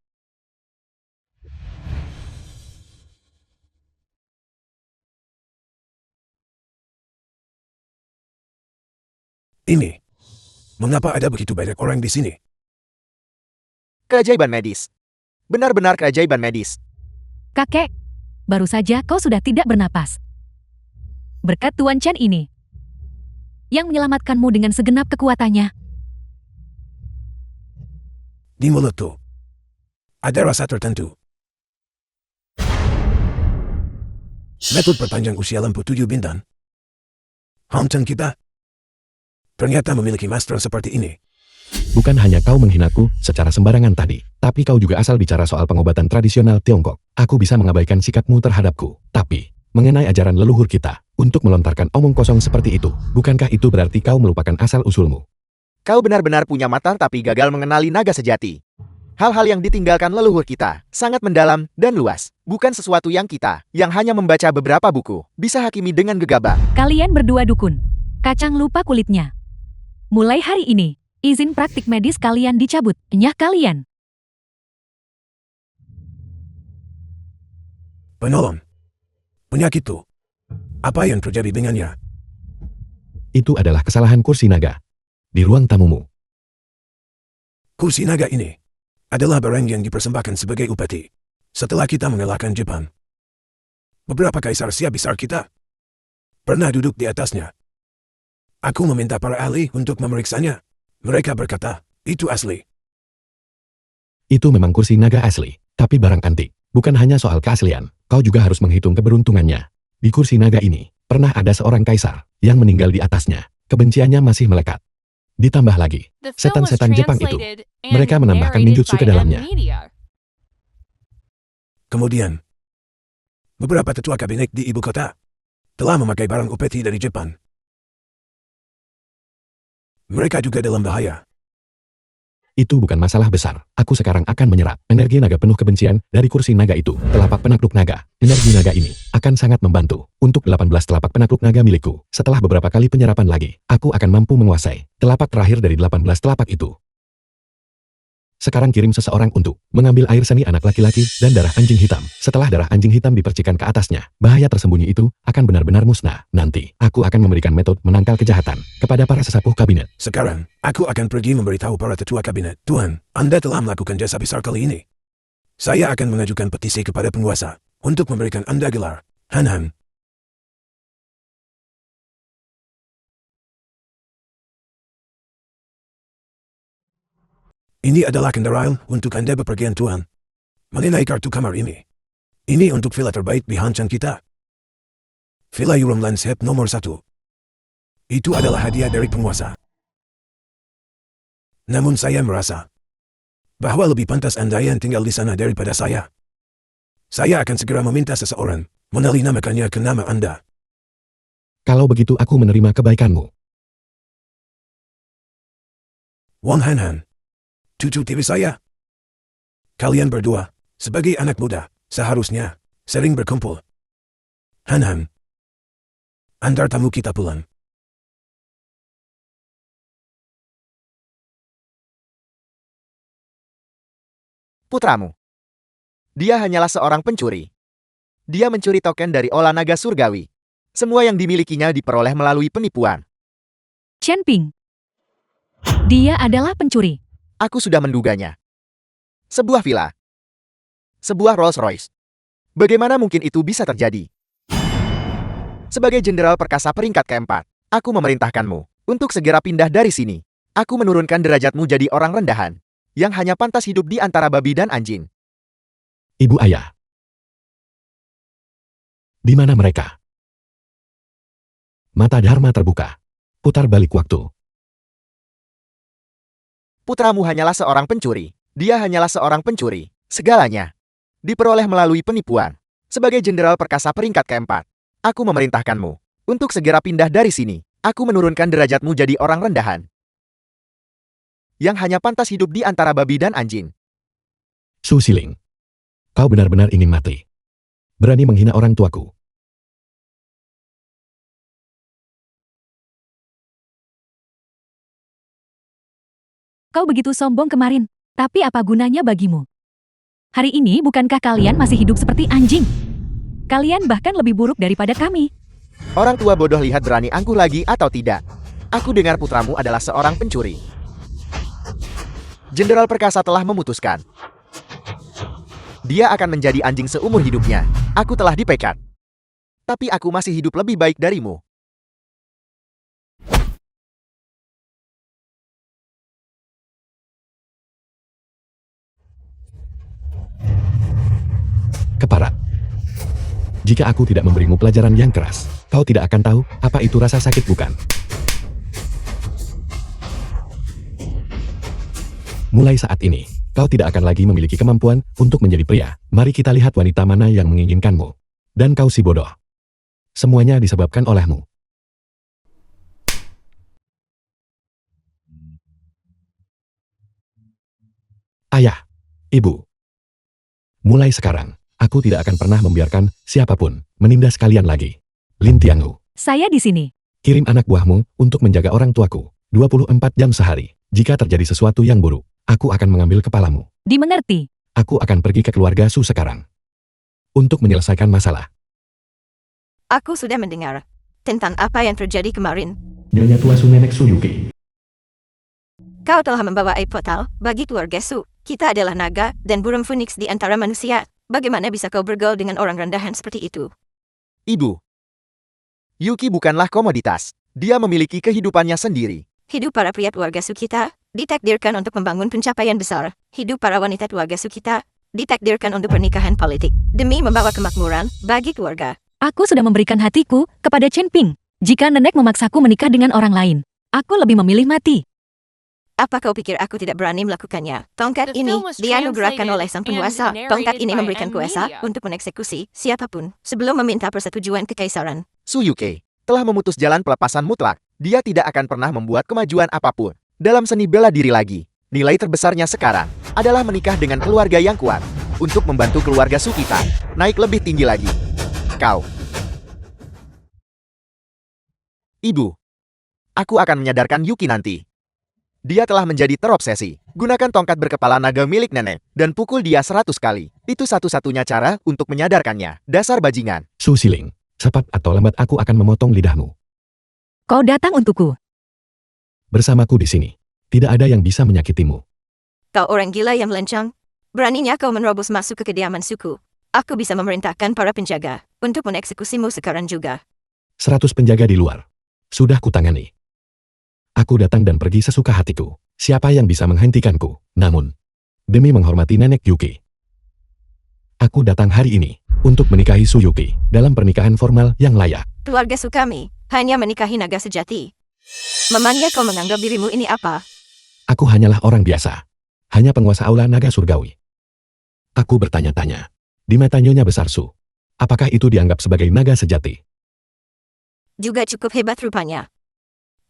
Ini. Mengapa ada begitu banyak orang di sini? Keajaiban medis. Benar-benar keajaiban medis. Kakek, baru saja kau sudah tidak bernapas. Berkat Tuan Chan ini, yang menyelamatkanmu dengan segenap kekuatannya. Di mulutku. Ada rasa tertentu. Metode perpanjang usia lampu 7 bintang. Hansen kita ternyata memiliki master seperti ini. Bukan hanya kau menghinaku secara sembarangan tadi, tapi kau juga asal bicara soal pengobatan tradisional Tiongkok. Aku bisa mengabaikan sikapmu terhadapku. Tapi, mengenai ajaran leluhur kita, untuk melontarkan omong kosong seperti itu, bukankah itu berarti kau melupakan asal-usulmu? Kau benar-benar punya mata tapi gagal mengenali naga sejati. Hal-hal yang ditinggalkan leluhur kita sangat mendalam dan luas. Bukan sesuatu yang kita, yang hanya membaca beberapa buku, bisa hakimi dengan gegabah. Kalian berdua dukun. Kacang lupa kulitnya. Mulai hari ini, izin praktik medis kalian dicabut. Nyah kalian. Penolong. Penyakit itu. Apa yang terjadi dengannya? Itu adalah kesalahan kursi naga. Di ruang tamumu. Kursi naga ini adalah barang yang dipersembahkan sebagai upeti setelah kita mengalahkan Jepang. Beberapa kaisar siap besar kita pernah duduk di atasnya. Aku meminta para ahli untuk memeriksanya. Mereka berkata, itu asli. Itu memang kursi naga asli, tapi barang antik. Bukan hanya soal keaslian, kau juga harus menghitung keberuntungannya. Di kursi naga ini, pernah ada seorang kaisar yang meninggal di atasnya. Kebenciannya masih melekat. Ditambah lagi, The film was setan-setan Jepang itu, translated and mereka menambahkan narrated ninjutsu by ke dalamnya. M-Media. Kemudian, beberapa tetua kabinet di ibu kota telah memakai barang upeti dari Jepang. Mereka juga dalam bahaya. Itu bukan masalah besar. Aku sekarang akan menyerap energi naga penuh kebencian dari kursi naga itu. Telapak penakluk naga. Energi naga ini akan sangat membantu untuk 18 telapak penakluk naga milikku. Setelah beberapa kali penyerapan lagi, aku akan mampu menguasai telapak terakhir dari 18 telapak itu. Sekarang kirim seseorang untuk mengambil air seni anak laki-laki dan darah anjing hitam. Setelah darah anjing hitam dipercikan ke atasnya, bahaya tersembunyi itu akan benar-benar musnah. Nanti, aku akan memberikan metode menangkal kejahatan kepada para sesepuh kabinet. Sekarang, aku akan pergi memberitahu para tetua kabinet. Tuan, Anda telah melakukan jasa besar kali ini. Saya akan mengajukan petisi kepada penguasa untuk memberikan Anda gelar Han. Ini adalah kendaraan untuk Anda bepergian, Tuan. Mengenai kartu kamar ini. Ini untuk villa terbaik di Hanchen kita. Villa Yuram Landscape nomor 1. Itu adalah hadiah dari penguasa. Namun saya merasa bahwa lebih pantas Anda yang tinggal di sana daripada saya. Saya akan segera meminta seseorang mengalinamakannya ke nama Anda. Kalau begitu aku menerima kebaikanmu. Wang Han. Cucu tiri saya. Kalian berdua, sebagai anak muda, seharusnya sering berkumpul. Han. Antar tamu kita pulang. Putramu. Dia hanyalah seorang pencuri. Dia mencuri token dari Olah Naga Surgawi. Semua yang dimilikinya diperoleh melalui penipuan. Chen Ping. Dia adalah pencuri. Aku sudah menduganya. Sebuah villa. Sebuah Rolls Royce. Bagaimana mungkin itu bisa terjadi? Sebagai jenderal perkasa peringkat keempat, aku memerintahkanmu untuk segera pindah dari sini. Aku menurunkan derajatmu jadi orang rendahan, yang hanya pantas hidup di antara babi dan anjing. Ibu ayah. Di mana mereka? Mata Dharma terbuka. Putar balik waktu. Putramu hanyalah seorang pencuri. Dia hanyalah seorang pencuri. Segalanya diperoleh melalui penipuan. Sebagai jenderal perkasa peringkat keempat, aku memerintahkanmu untuk segera pindah dari sini. Aku menurunkan derajatmu jadi orang rendahan, yang hanya pantas hidup di antara babi dan anjing. Su Siling. Kau benar-benar ingin mati. Berani menghina orang tuaku. Kau begitu sombong kemarin, tapi apa gunanya bagimu? Hari ini bukankah kalian masih hidup seperti anjing? Kalian bahkan lebih buruk daripada kami. Orang tua bodoh lihat berani angkuh lagi atau tidak. Aku dengar putramu adalah seorang pencuri. Jenderal Perkasa telah memutuskan. Dia akan menjadi anjing seumur hidupnya. Aku telah dipecat. Tapi aku masih hidup lebih baik darimu. Keparat. Jika aku tidak memberimu pelajaran yang keras, kau tidak akan tahu apa itu rasa sakit, bukan? Mulai saat ini, kau tidak akan lagi memiliki kemampuan untuk menjadi pria. Mari kita lihat wanita mana yang menginginkanmu. Dan kau si bodoh. Semuanya disebabkan olehmu. Ayah, ibu. Mulai sekarang, aku tidak akan pernah membiarkan siapapun menindas kalian lagi. Lin Tiangu, Saya di sini. kirim anak buahmu untuk menjaga orang tuaku 24 jam sehari. Jika terjadi sesuatu yang buruk, aku akan mengambil kepalamu. Dimengerti. Aku akan pergi ke keluarga Su sekarang. Untuk menyelesaikan masalah. Aku sudah mendengar tentang apa yang terjadi kemarin. Nyonya tua Su Nenek Su Yuki. Kau telah membawa aib fatal bagi keluarga Su. Kita adalah naga dan burung phoenix di antara manusia. Bagaimana bisa kau bergaul dengan orang rendahan seperti itu? Ibu. Yuki bukanlah komoditas. Dia memiliki kehidupannya sendiri. Hidup para pria keluarga Su kita ditakdirkan untuk membangun pencapaian besar. Hidup para wanita keluarga Su kita ditakdirkan untuk pernikahan politik demi membawa kemakmuran bagi keluarga. Aku sudah memberikan hatiku kepada Chen Ping. Jika nenek memaksaku menikah dengan orang lain, aku lebih memilih mati. Apa kau pikir aku tidak berani melakukannya? Tongkat The ini film was dianugerahkan translated oleh sang and penguasa. narrated Tongkat ini by memberikan M kuasa Media. untuk mengeksekusi siapapun sebelum meminta persetujuan kekaisaran. Su Yuki telah memutus jalan pelepasan mutlak. Dia tidak akan pernah membuat kemajuan apapun dalam seni bela diri lagi. Nilai terbesarnya sekarang adalah menikah dengan keluarga yang kuat untuk membantu keluarga Su kita naik lebih tinggi lagi. Kau. Ibu. Aku akan menyadarkan Yuki nanti. Dia telah menjadi terobsesi. Gunakan tongkat berkepala naga milik nenek dan pukul dia 100 kali. Itu satu-satunya cara untuk menyadarkannya. Dasar bajingan. Su Siling, cepat atau lambat aku akan memotong lidahmu. Kau datang untukku. Bersamaku di sini. Tidak ada yang bisa menyakitimu. Kau orang gila yang melenceng. Beraninya kau menerobos masuk ke kediaman suku. Aku bisa memerintahkan para penjaga untuk mengeksekusimu sekarang juga. 100 penjaga di luar. Sudah kutangani. Aku datang dan pergi sesuka hatiku. Siapa yang bisa menghentikanku? Namun, demi menghormati nenek Yuki, aku datang hari ini untuk menikahi Su Yuki dalam pernikahan formal yang layak. Keluarga Su kami hanya menikahi naga sejati. Memangnya kau menganggap dirimu ini apa? Aku hanyalah orang biasa. Hanya penguasa aula naga surgawi. Aku bertanya-tanya. Di mata Nyonya Besar Su, apakah itu dianggap sebagai naga sejati? Juga cukup hebat rupanya.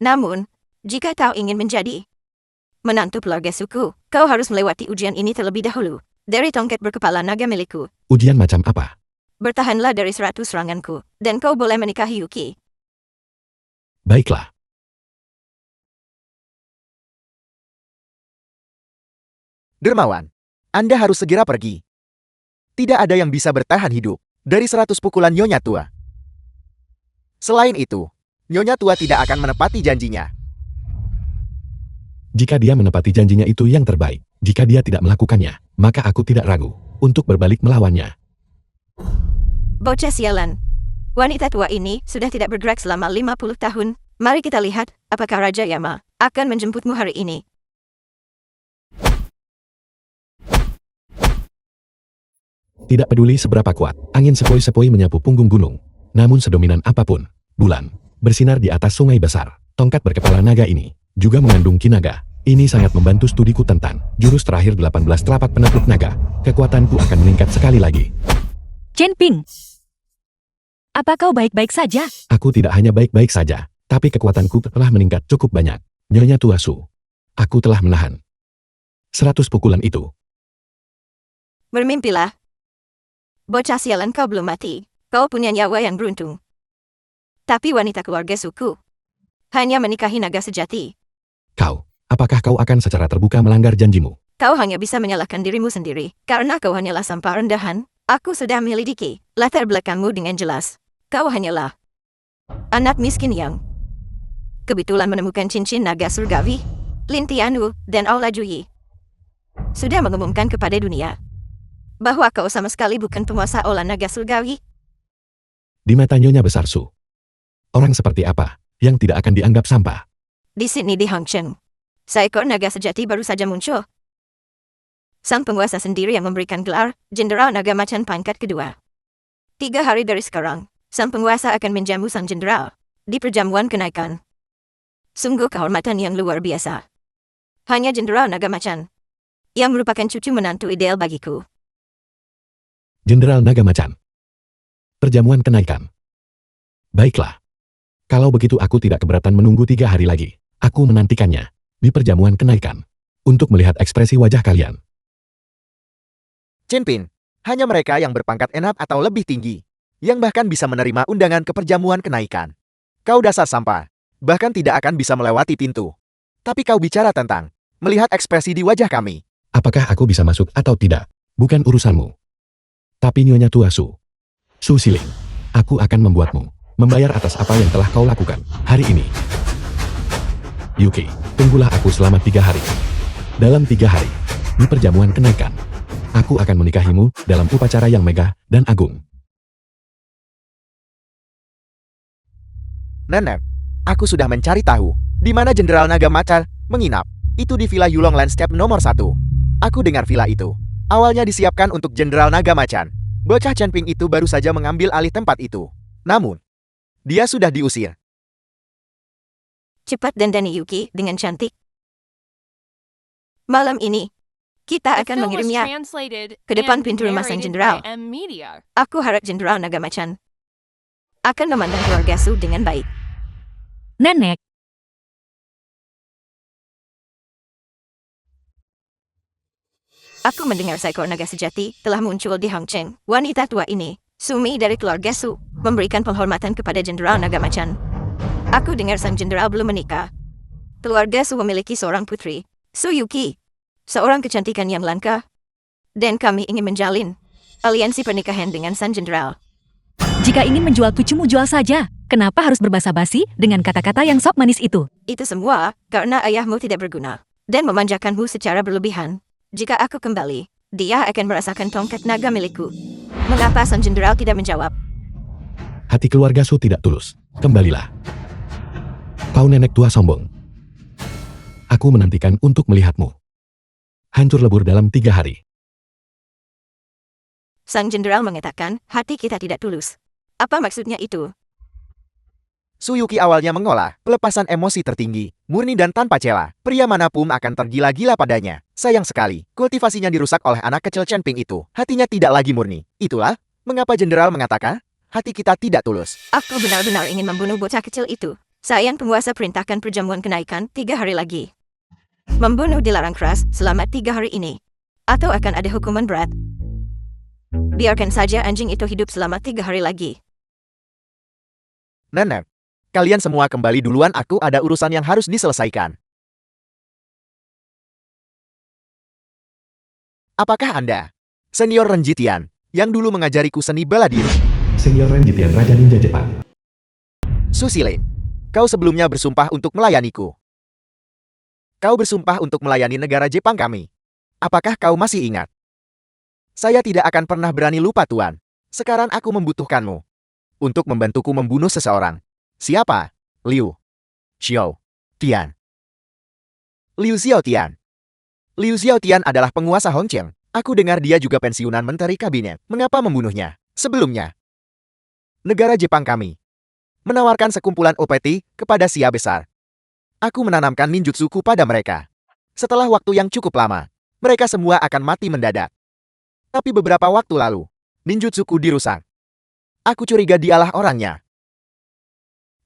Namun, jika kau ingin menjadi menantu keluarga suku, kau harus melewati ujian ini terlebih dahulu. Dari tongkat berkepala naga milikku. Ujian macam apa? Bertahanlah dari 100 seranganku, dan kau boleh menikahi Yuki. Baiklah. Dermawan, Anda harus segera pergi. Tidak ada yang bisa bertahan hidup dari 100 pukulan Nyonya Tua. Selain itu, Nyonya Tua tidak akan menepati janjinya. Jika dia menepati janjinya itu yang terbaik. Jika dia tidak melakukannya, maka aku tidak ragu untuk berbalik melawannya. Bocah sialan. Wanita tua ini sudah tidak bergerak selama 50 tahun. Mari kita lihat apakah Raja Yama akan menjemputmu hari ini. Tidak peduli seberapa kuat, angin sepoi-sepoi menyapu punggung gunung. Namun sedominan apapun, bulan bersinar di atas sungai besar. Tongkat berkepala naga ini juga mengandung ki naga. Ini sangat membantu studiku tentang jurus terakhir 18 telapak penakluk naga. Kekuatanku akan meningkat sekali lagi. Chen Ping, apa kau baik-baik saja? Aku tidak hanya baik-baik saja, tapi kekuatanku telah meningkat cukup banyak. Nyonya Tua Su, aku telah menahan 100 pukulan itu. Bermimpilah. Bocah sialan, kau belum mati. Kau punya nyawa yang beruntung. Tapi wanita keluarga suku hanya menikahi naga sejati. Apakah kau akan secara terbuka melanggar janjimu? Kau hanya bisa menyalahkan dirimu sendiri, karena kau hanyalah sampah rendahan. Aku sudah menyelidiki latar belakangmu dengan jelas. Kau hanyalah anak miskin yang kebetulan menemukan cincin naga surgawi. Lintianu dan Aula Juyi sudah mengumumkan kepada dunia bahwa kau sama sekali bukan penguasa Aula naga surgawi. Di mata Nyonya Besar Su, orang seperti apa yang tidak akan dianggap sampah? Di sini di Hangzhou, seekor naga sejati baru saja muncul. Sang penguasa sendiri yang memberikan gelar Jenderal Naga Macan pangkat kedua. 3 hari dari sekarang, sang penguasa akan menjamu sang jenderal di perjamuan kenaikan. Sungguh kehormatan yang luar biasa. Hanya Jenderal Naga Macan yang merupakan cucu menantu ideal bagiku. Jenderal Naga Macan. Perjamuan kenaikan. Baiklah. Kalau begitu aku tidak keberatan menunggu 3 hari lagi. Aku menantikannya di perjamuan kenaikan untuk melihat ekspresi wajah kalian. Chen-Pin, hanya mereka yang berpangkat enap atau lebih tinggi, yang bahkan bisa menerima undangan ke perjamuan kenaikan. Kau dasar sampah, bahkan tidak akan bisa melewati pintu. Tapi kau bicara tentang melihat ekspresi di wajah kami. Apakah aku bisa masuk atau tidak? Bukan urusanmu. Tapi Nyonya Tua Su Siling, aku akan membuatmu membayar atas apa yang telah kau lakukan hari ini. Yuki, tunggulah aku selama 3 hari. Dalam 3 hari, di perjamuan kenaikan, aku akan menikahimu dalam upacara yang megah dan agung. Nenek, aku sudah mencari tahu di mana Jenderal Naga Macan menginap. Itu di Villa Yulong Landscape nomor 1. Aku dengar villa itu awalnya disiapkan untuk Jenderal Naga Macan. Bocah Chen-Ping itu baru saja mengambil alih tempat itu. Namun, dia sudah diusir. Cepat dandani Yuki dengan cantik. Malam ini, kita The akan film was mengirimnya translated ke depan and pintu rumah sang narrated jenderal. by M-Media. Aku harap Jenderal Naga Macan akan memandang keluarga Su dengan baik. Nenek, Aku mendengar seekor naga sejati telah muncul di Hangzhou. Wanita tua ini, Sumi dari keluarga Su, memberikan penghormatan kepada Jenderal Naga Macan. Aku dengar sang jenderal belum menikah. Keluarga Su memiliki seorang putri, Su Yuki, seorang kecantikan yang langka. Dan kami ingin menjalin aliansi pernikahan dengan sang jenderal. jika ingin menjual kucumu jual saja. Kenapa harus berbasa-basi dengan kata-kata yang sok manis itu? Itu semua karena ayahmu tidak berguna dan memanjakanmu secara berlebihan. Jika aku kembali, dia akan merasakan tongkat naga milikku. Mengapa sang jenderal tidak menjawab? Hati keluarga Su tidak tulus. Kembalilah. Kau nenek tua sombong. Aku menantikan untuk melihatmu hancur lebur dalam 3 hari. Sang jenderal mengatakan, hati kita tidak tulus. Apa maksudnya itu? Su Yuki awalnya mengolah pelepasan emosi tertinggi, murni dan tanpa celah. Pria manapun akan tergila-gila padanya. Sayang sekali, kultivasinya dirusak oleh anak kecil Chen-Ping itu. Hatinya tidak lagi murni. Itulah mengapa jenderal mengatakan, hati kita tidak tulus. Aku benar-benar ingin membunuh bocah kecil itu. Sayang penguasa perintahkan perjamuan kenaikan 3 hari lagi. Membunuh dilarang keras selama 3 hari ini. Atau akan ada hukuman berat. Biarkan saja anjing itu hidup selama 3 hari lagi. Nenek, kalian semua kembali duluan, aku ada urusan yang harus diselesaikan. Apakah Anda, Senior Renjitian, yang dulu mengajariku seni bela diri? Senior Renjitian Raja Ninja Jepang. Su Siling, kau sebelumnya bersumpah untuk melayaniku. Kau bersumpah untuk melayani negara Jepang kami. Apakah kau masih ingat? Saya tidak akan pernah berani lupa, Tuan. Sekarang aku membutuhkanmu untuk membantuku membunuh seseorang. Siapa? Liu Xiao Tian. Liu Xiao Tian. Liu Xiao Tian adalah penguasa Hongqiang. Aku dengar dia juga pensiunan menteri kabinet. Mengapa membunuhnya? Sebelumnya, negara Jepang kami menawarkan sekumpulan opeti kepada Sia Besar. Aku menanamkan ninjutsuku pada mereka. Setelah waktu yang cukup lama, mereka semua akan mati mendadak. Tapi beberapa waktu lalu, ninjutsuku dirusak. Aku curiga dialah orangnya.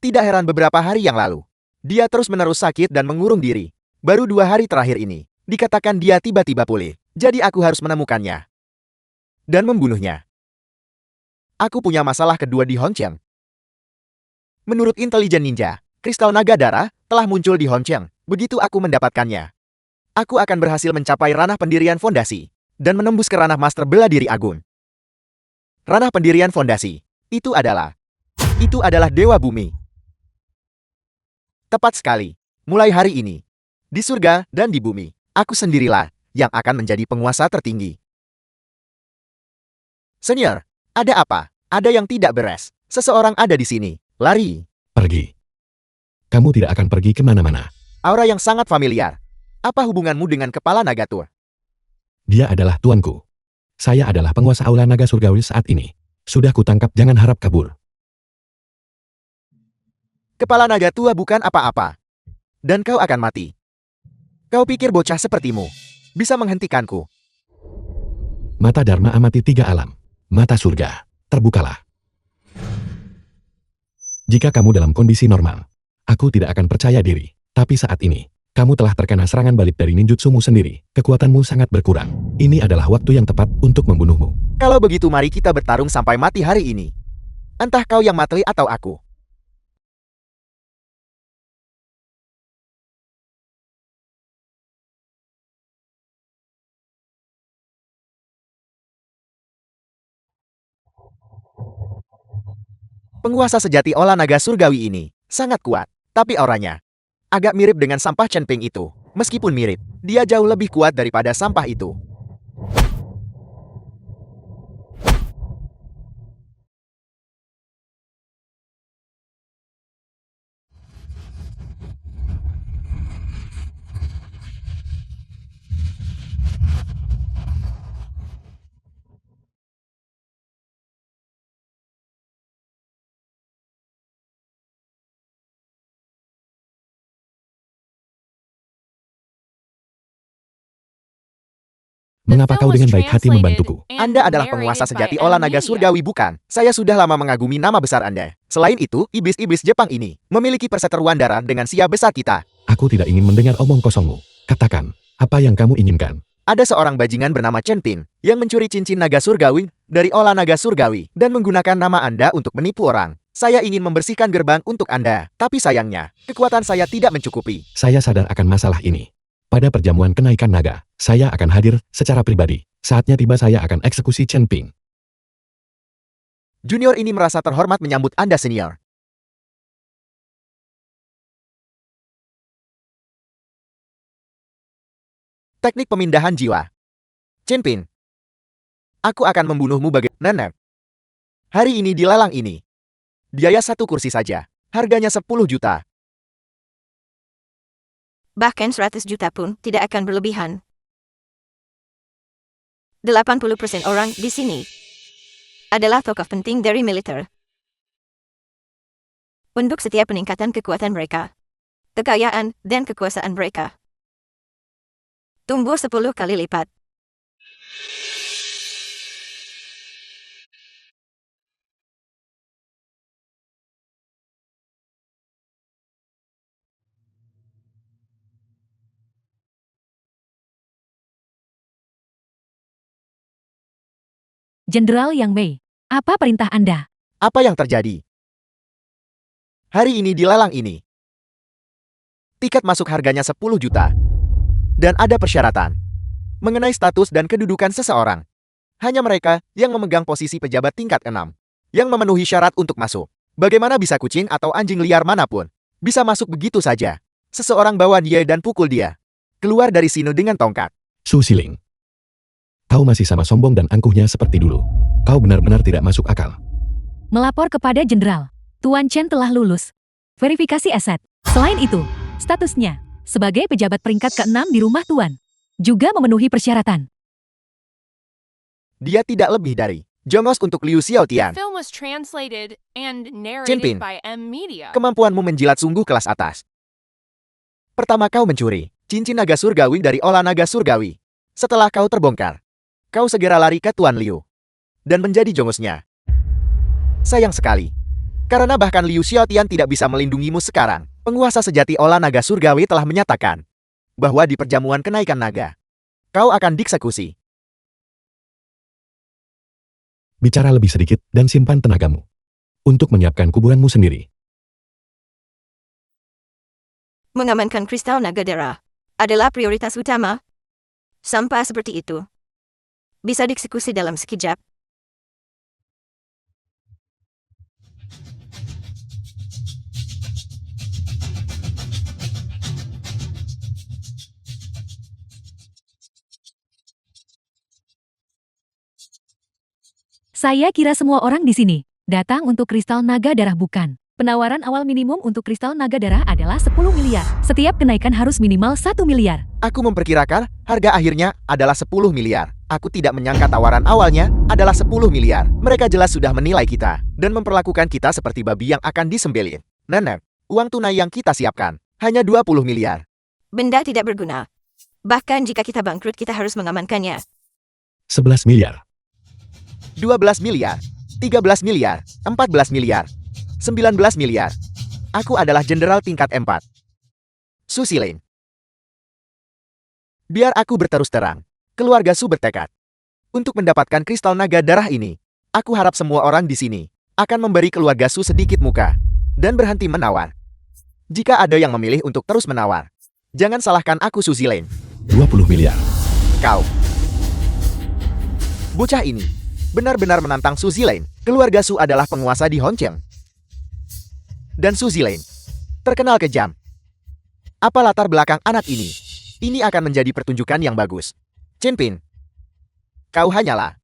Tidak heran beberapa hari yang lalu, dia terus-menerus sakit dan mengurung diri. Baru 2 hari terakhir ini, dikatakan dia tiba-tiba pulih. Jadi aku harus menemukannya dan membunuhnya. Aku punya masalah kedua di Hongqiang. Menurut intelijen ninja, kristal naga darah telah muncul di Hongqiang. Begitu aku mendapatkannya, aku akan berhasil mencapai ranah pendirian fondasi dan menembus ke ranah master bela diri agung. Ranah pendirian fondasi, itu adalah Dewa Bumi. Tepat sekali. Mulai hari ini, di surga dan di bumi, aku sendirilah yang akan menjadi penguasa tertinggi. Senior, ada apa? Ada yang tidak beres. Seseorang ada di sini. Lari. Pergi. Kamu tidak akan pergi kemana-mana. Aura yang sangat familiar. Apa hubunganmu dengan kepala naga tua? Dia adalah tuanku. Saya adalah penguasa aula naga surgawi saat ini. Sudah kutangkap, jangan harap kabur. Kepala naga tua bukan apa-apa. Dan kau akan mati. Kau pikir bocah sepertimu bisa menghentikanku? Mata Dharma amati tiga alam. Mata surga, terbukalah. Jika kamu dalam kondisi normal, aku tidak akan percaya diri. Tapi saat ini, kamu telah terkena serangan balik dari ninjutsumu sendiri. Kekuatanmu sangat berkurang. Ini adalah waktu yang tepat untuk membunuhmu. Kalau begitu mari kita bertarung sampai mati hari ini. Entah kau yang mati atau aku. Penguasa sejati olah naga surgawi ini sangat kuat, tapi auranya agak mirip dengan sampah Chen Ping itu. Meskipun mirip, dia jauh lebih kuat daripada sampah itu. Mengapa kau dengan baik hati membantuku? Anda adalah penguasa sejati olah naga surgawi, bukan? Saya sudah lama mengagumi nama besar Anda. Selain itu, iblis-iblis Jepang ini memiliki perseteruan darah dengan sia besar kita. Aku tidak ingin mendengar omong kosongmu. Katakan, apa yang kamu inginkan? Ada seorang bajingan bernama Chen Ping yang mencuri cincin naga surgawi dari olah naga surgawi dan menggunakan nama Anda untuk menipu orang. Saya ingin membersihkan gerbang untuk Anda, tapi sayangnya, kekuatan saya tidak mencukupi. Saya sadar akan masalah ini. Pada perjamuan kenaikan naga, saya akan hadir secara pribadi. Saatnya tiba, saya akan eksekusi Chen Ping. Junior ini merasa terhormat menyambut Anda, senior. Teknik pemindahan jiwa. Chen Ping, aku akan membunuhmu nenek. Hari ini di lelang ini. Biaya satu kursi saja. Harganya 10 juta. Bahkan 100 juta pun tidak akan berlebihan. 80% orang di sini adalah tokoh penting dari militer. Untuk setiap peningkatan kekuatan mereka, kekayaan, dan kekuasaan mereka tumbuh 10 kali lipat. Jenderal Yang Mei, apa perintah Anda? Apa yang terjadi? Hari ini di lelang ini, tiket masuk harganya 10 juta. Dan ada persyaratan mengenai status dan kedudukan seseorang. Hanya mereka yang memegang posisi pejabat tingkat 6 yang memenuhi syarat untuk masuk. Bagaimana bisa kucing atau anjing liar manapun bisa masuk begitu saja? Seseorang bawa dia dan pukul dia keluar dari sini dengan tongkat. Su Siling. Kau masih sama sombong dan angkuhnya seperti dulu. Kau benar-benar tidak masuk akal. Melapor kepada Jenderal. Tuan Chen telah lulus verifikasi aset. Selain itu, statusnya sebagai pejabat peringkat ke-6 di rumah Tuan juga memenuhi persyaratan. Dia tidak lebih dari jongos untuk Liu Xiaotian. Film was translated and Chen narrated Ping, by M Media. kemampuanmu menjilat sungguh kelas atas. Pertama kau mencuri cincin naga surgawi dari olah naga surgawi. Setelah kau terbongkar, kau segera lari ke Tuan Liu dan menjadi jongosnya. Sayang sekali, karena bahkan Liu Xiaotian tidak bisa melindungimu sekarang. Penguasa sejati olah naga surgawi telah menyatakan bahwa di perjamuan kenaikan naga, kau akan dieksekusi. Bicara lebih sedikit dan simpan tenagamu untuk menyiapkan kuburanmu sendiri. Mengamankan kristal naga darah adalah prioritas utama. Sampah seperti itu bisa dieksekusi dalam sekejap. Saya kira semua orang di sini datang untuk kristal naga darah bukan. Penawaran awal minimum untuk kristal naga darah adalah 10 miliar. Setiap kenaikan harus minimal 1 miliar. Aku memperkirakan harga akhirnya adalah 10 miliar. Aku tidak menyangka tawaran awalnya adalah 10 miliar. Mereka jelas sudah menilai kita dan memperlakukan kita seperti babi yang akan disembelih. Nenek, uang tunai yang kita siapkan hanya 20 miliar. Benda tidak berguna. Bahkan jika kita bangkrut, kita harus mengamankannya. 11 miliar. 12 miliar, 13 miliar, 14 miliar, 19 miliar. Aku adalah jenderal tingkat 4. Susi Lane. Biar aku berterus terang. Keluarga Su bertekad untuk mendapatkan kristal naga darah ini. Aku harap semua orang di sini akan memberi keluarga Su sedikit muka dan berhenti menawar. Jika ada yang memilih untuk terus menawar, jangan salahkan aku, Susi Lane. 20 miliar. Kau. Bocah ini benar-benar menantang Suzy Lane. Keluarga Su adalah penguasa di Hongqiang. Dan Suzy Lane terkenal kejam. Apa latar belakang anak ini? Ini akan menjadi pertunjukan yang bagus. Chen Pin, kau hanyalah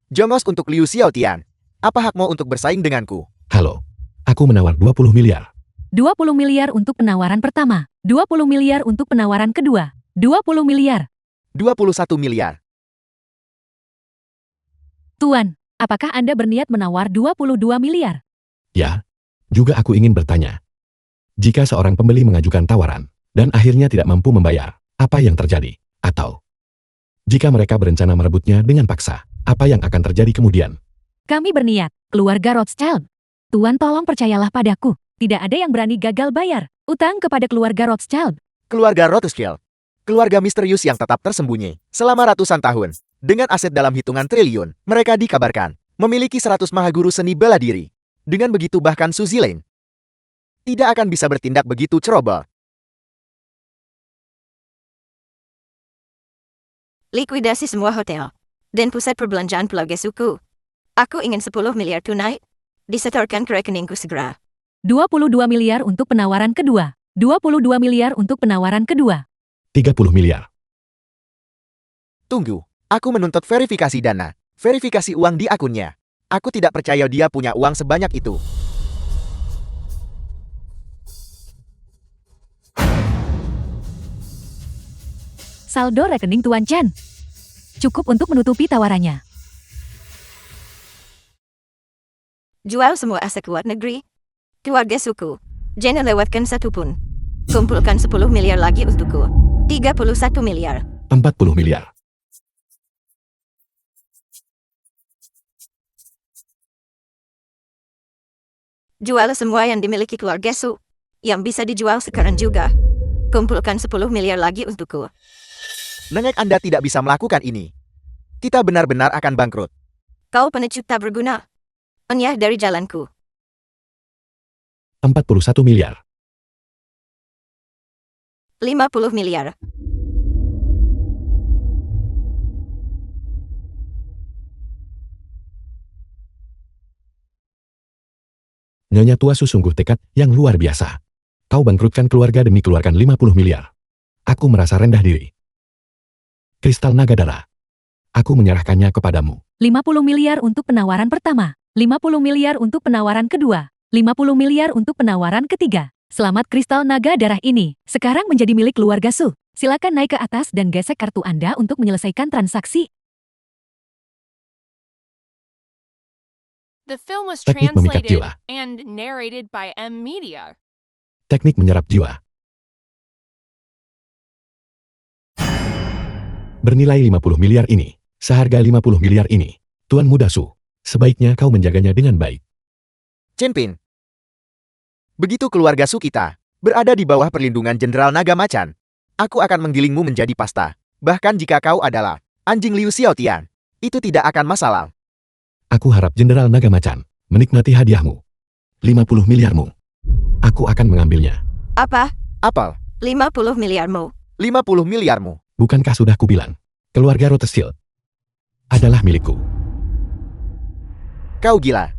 jongos untuk Liu Xiaotian. Apa hakmu untuk bersaing denganku? Halo. Aku menawar 20 miliar. 20 miliar untuk penawaran pertama. 20 miliar untuk penawaran kedua. 20 miliar. 21 miliar. Tuan, apakah Anda berniat menawar 22 miliar? Ya. Juga aku ingin bertanya. Jika seorang pembeli mengajukan tawaran dan akhirnya tidak mampu membayar, apa yang terjadi? Atau jika mereka berencana merebutnya dengan paksa, apa yang akan terjadi kemudian? Kami berniat, keluarga Rothschild. Tuan tolong percayalah padaku. Tidak ada yang berani gagal bayar utang kepada keluarga Rothschild. Keluarga Rothschild. Keluarga misterius yang tetap tersembunyi selama ratusan tahun. Dengan aset dalam hitungan triliun, mereka dikabarkan memiliki 100 mahaguru seni bela diri. Dengan begitu bahkan Suzy Lane tidak akan bisa bertindak begitu ceroboh. Likuidasi semua hotel dan pusat perbelanjaan Pulau Gesuku. Aku ingin 10 miliar tunai disetorkan ke rekeningku segera. 22 miliar untuk penawaran kedua. 22 miliar untuk penawaran kedua. 30 miliar. Tunggu, aku menuntut verifikasi dana, verifikasi uang di akunnya. Aku tidak percaya dia punya uang sebanyak itu. Saldo rekening Tuan Chen. Cukup untuk menutupi tawarannya. Jual semua aset luar negeri. Keluarga suku. Jangan lewatkan satu pun. Kumpulkan 10 miliar lagi untukku. 31 miliar. 40 miliar. Jual semua yang dimiliki keluarga Su. Yang bisa dijual sekarang juga. Kumpulkan 10 miliar lagi untukku. Nenek Anda tidak bisa melakukan ini. Kita benar-benar akan bangkrut. Kau pengecut tak berguna. Enyah dari jalanku. 41 miliar. 50 miliar. Nyonya tua Su sungguh tekad yang luar biasa. Kau bangkrutkan keluarga demi keluarkan 50 miliar. Aku merasa rendah diri. Kristal naga darah. Aku menyerahkannya kepadamu. 50 miliar untuk penawaran pertama. 50 miliar untuk penawaran kedua. 50 miliar untuk penawaran ketiga. Selamat kristal naga darah ini. Sekarang menjadi milik keluarga Su. Silakan naik ke atas dan gesek kartu Anda untuk menyelesaikan transaksi. The film was Teknik memikat translated jiwa. and narrated by M Media. Teknik menyerap jiwa. Bernilai 50 miliar ini. Seharga 50 miliar ini. Tuan Muda Su, sebaiknya kau menjaganya dengan baik. Chen Pin. Begitu keluarga Su kita berada di bawah perlindungan Jenderal Naga Macan, aku akan menggilingmu menjadi pasta. Bahkan jika kau adalah anjing Liu Xiaotian, itu tidak akan masalah. Aku harap Jenderal Naga Macan menikmati hadiahmu. 50 miliarmu. Aku akan mengambilnya. Apa? Apel, 50 miliarmu. 50 miliarmu. Bukankah sudah kubilang? Keluarga Rothschild adalah milikku. Kau gila.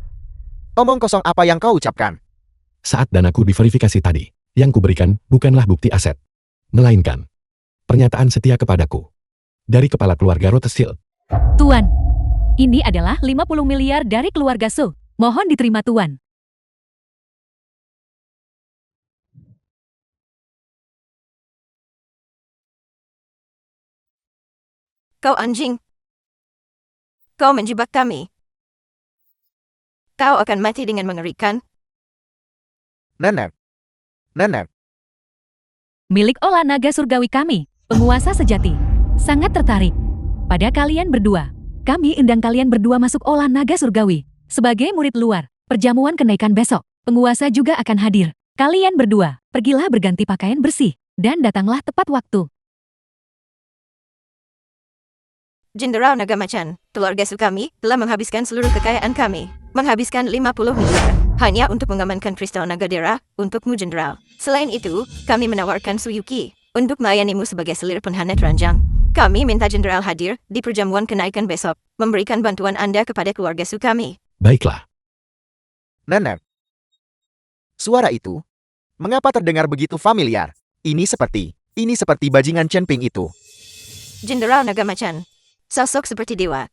Omong kosong apa yang kau ucapkan? Saat danaku diverifikasi tadi, yang kuberikan bukanlah bukti aset, melainkan pernyataan setia kepadaku dari kepala keluarga Rothschild. Tuan, ini adalah 50 miliar dari keluarga Su. Mohon diterima Tuan. Kau anjing. Kau menjebak kami. Kau akan mati dengan mengerikan. Nenek. Nenek. Milik olah naga surgawi kami, penguasa sejati. Sangat tertarik pada kalian berdua. Kami undang kalian berdua masuk olah naga surgawi. Sebagai murid luar, perjamuan kenaikan besok, penguasa juga akan hadir. Kalian berdua, pergilah berganti pakaian bersih, dan datanglah tepat waktu. Jenderal Naga Macan, keluarga Su kami telah menghabiskan seluruh kekayaan kami. Menghabiskan 50 miliar hanya untuk mengamankan kristal Nagadera untukmu, Jenderal. Selain itu, kami menawarkan Su Yuki untuk melayanimu sebagai selir pengkhianat ranjang. Kami minta Jenderal hadir di perjamuan kenaikan besok, memberikan bantuan Anda kepada keluarga Su kami. Baiklah, Nenek. Suara itu, mengapa terdengar begitu familiar? Ini seperti bajingan Chen Ping itu. Jenderal Naga Macan, sosok seperti dewa.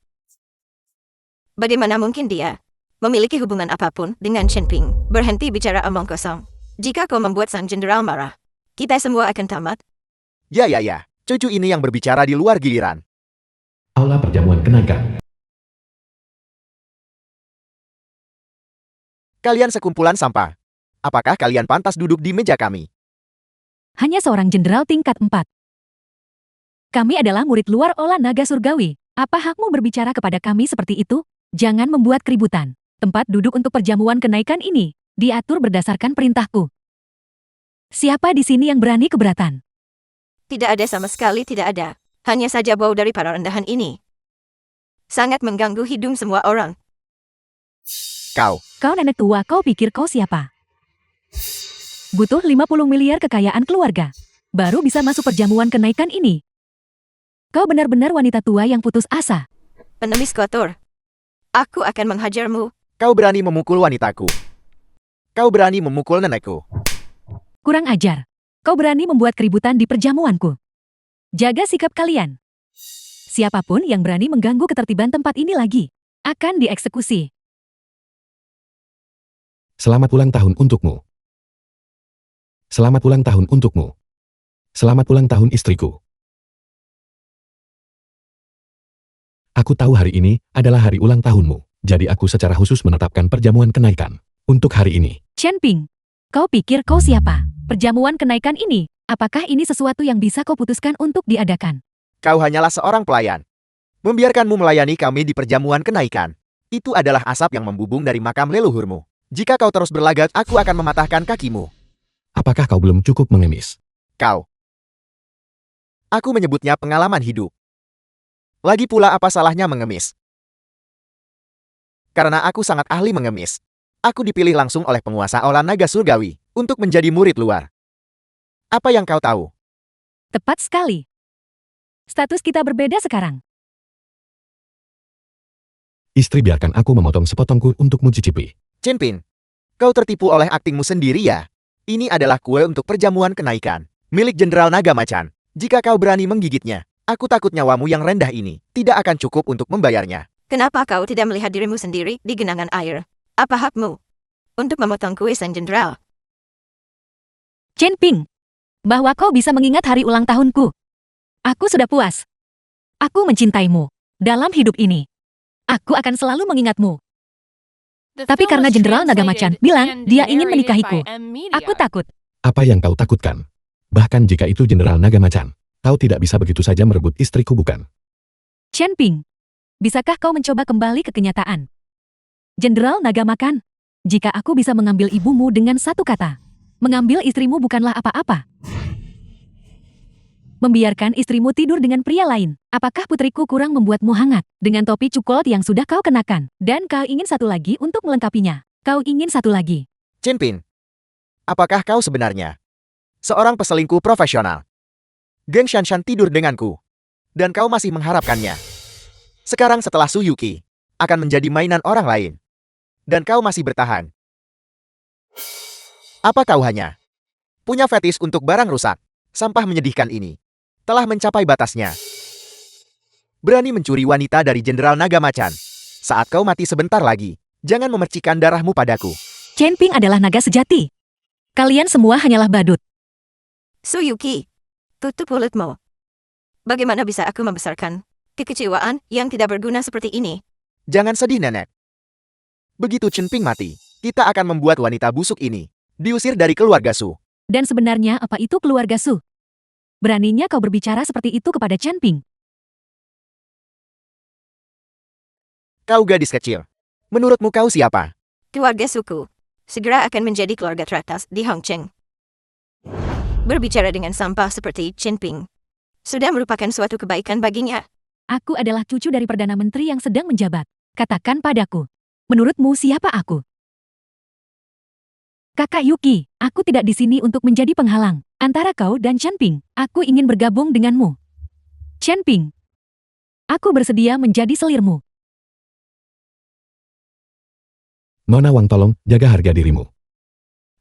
Bagaimana mungkin dia memiliki hubungan apapun dengan Chen Ping? Berhenti bicara omong kosong. Jika kau membuat sang jenderal marah, kita semua akan tamat. Ya. Cucu ini yang berbicara di luar giliran. aula perjamuan kenaikan. Kalian sekumpulan sampah. Apakah kalian pantas duduk di meja kami? Hanya seorang jenderal tingkat 4. Kami adalah murid luar olah naga surgawi. Apa hakmu berbicara kepada kami seperti itu? Jangan membuat keributan. Tempat duduk untuk perjamuan kenaikan ini diatur berdasarkan perintahku. Siapa di sini yang berani keberatan? Tidak ada sama sekali, tidak ada. Hanya saja bau dari para rendahan ini sangat mengganggu hidung semua orang. Kau nenek tua, kau pikir kau siapa? Butuh 50 miliar kekayaan keluarga baru bisa masuk perjamuan kenaikan ini. Kau benar-benar wanita tua yang putus asa. Pengemis kotor. Aku akan menghajarmu. Kau berani memukul wanitaku. Kau berani memukul nenekku. Kurang ajar. Kau berani membuat keributan di perjamuanku. Jaga sikap kalian. Siapapun yang berani mengganggu ketertiban tempat ini lagi akan dieksekusi. Selamat ulang tahun untukmu. Selamat ulang tahun untukmu. Selamat ulang tahun istriku. Aku tahu hari ini adalah hari ulang tahunmu, jadi aku secara khusus menetapkan perjamuan kenaikan untuk hari ini. Chen Ping, kau pikir kau siapa? Perjamuan kenaikan ini, apakah ini sesuatu yang bisa kau putuskan untuk diadakan? Kau hanyalah seorang pelayan. Membiarkanmu melayani kami di perjamuan kenaikan. Itu adalah asap yang membubung dari makam leluhurmu. Jika kau terus berlagak, aku akan mematahkan kakimu. Apakah kau belum cukup mengemis? Kau. Aku menyebutnya pengalaman hidup. Lagi pula apa salahnya mengemis? Karena aku sangat ahli mengemis. Aku dipilih langsung oleh penguasa olah naga surgawi untuk menjadi murid luar. Apa yang kau tahu? Tepat sekali. Status kita berbeda sekarang. Istri, biarkan aku memotong sepotongku untukmu cicipi. Chen Ping, kau tertipu oleh aktingmu sendiri ya? Ini adalah kue untuk perjamuan kenaikan, milik Jenderal Naga Macan. Jika kau berani menggigitnya, aku takut nyawamu yang rendah ini tidak akan cukup untuk membayarnya. Kenapa kau tidak melihat dirimu sendiri di genangan air? Apa hakmu untuk memotong kue sang jenderal? Chen Ping, bahwa kau bisa mengingat hari ulang tahunku. Aku sudah puas. Aku mencintaimu. Dalam hidup ini, aku akan selalu mengingatmu. Tapi karena Jenderal Naga Macan bilang dia ingin menikahiku, aku takut. Apa yang kau takutkan? Bahkan jika itu Jenderal Naga Macan, kau tidak bisa begitu saja merebut istriku, bukan? Chen Ping, bisakah kau mencoba kembali ke kenyataan? Jenderal Naga Makan, jika aku bisa mengambil ibumu dengan satu kata, mengambil istrimu bukanlah apa-apa. Membiarkan istrimu tidur dengan pria lain. Apakah putriku kurang membuatmu hangat? Dengan topi cukold yang sudah kau kenakan. Dan kau ingin satu lagi untuk melengkapinya. Kau ingin satu lagi. Chinping, apakah kau sebenarnya seorang peselingkuh profesional? Geng Shanshan tidur denganku. Dan kau masih mengharapkannya. Sekarang setelah Su Yuki akan menjadi mainan orang lain. Dan kau masih bertahan. Apa kau hanya punya fetis untuk barang rusak? Sampah menyedihkan ini telah mencapai batasnya. Berani mencuri wanita dari Jenderal Naga Macan. Saat kau mati sebentar lagi, jangan memercikan darahmu padaku. Chenping adalah naga sejati. Kalian semua hanyalah badut. Su Yuki, tutup mulutmu. Bagaimana bisa aku membesarkan kekecewaan yang tidak berguna seperti ini? Jangan sedih, Nenek. Begitu Chenping mati, kita akan membuat wanita busuk ini diusir dari keluarga Su. Dan sebenarnya apa itu keluarga Su? Beraninya kau berbicara seperti itu kepada Chenping. Kau gadis kecil. Menurutmu kau siapa? Keluarga suku segera akan menjadi keluarga teratas di Hongcheng. Berbicara dengan sampah seperti Chenping sudah merupakan suatu kebaikan baginya. Aku adalah cucu dari Perdana Menteri yang sedang menjabat. Katakan padaku. Menurutmu siapa aku? Kakak Yuki, aku tidak di sini untuk menjadi penghalang antara kau dan Chenping. Aku ingin bergabung denganmu. Chenping, aku bersedia menjadi selirmu. Nona Wang, tolong jaga harga dirimu.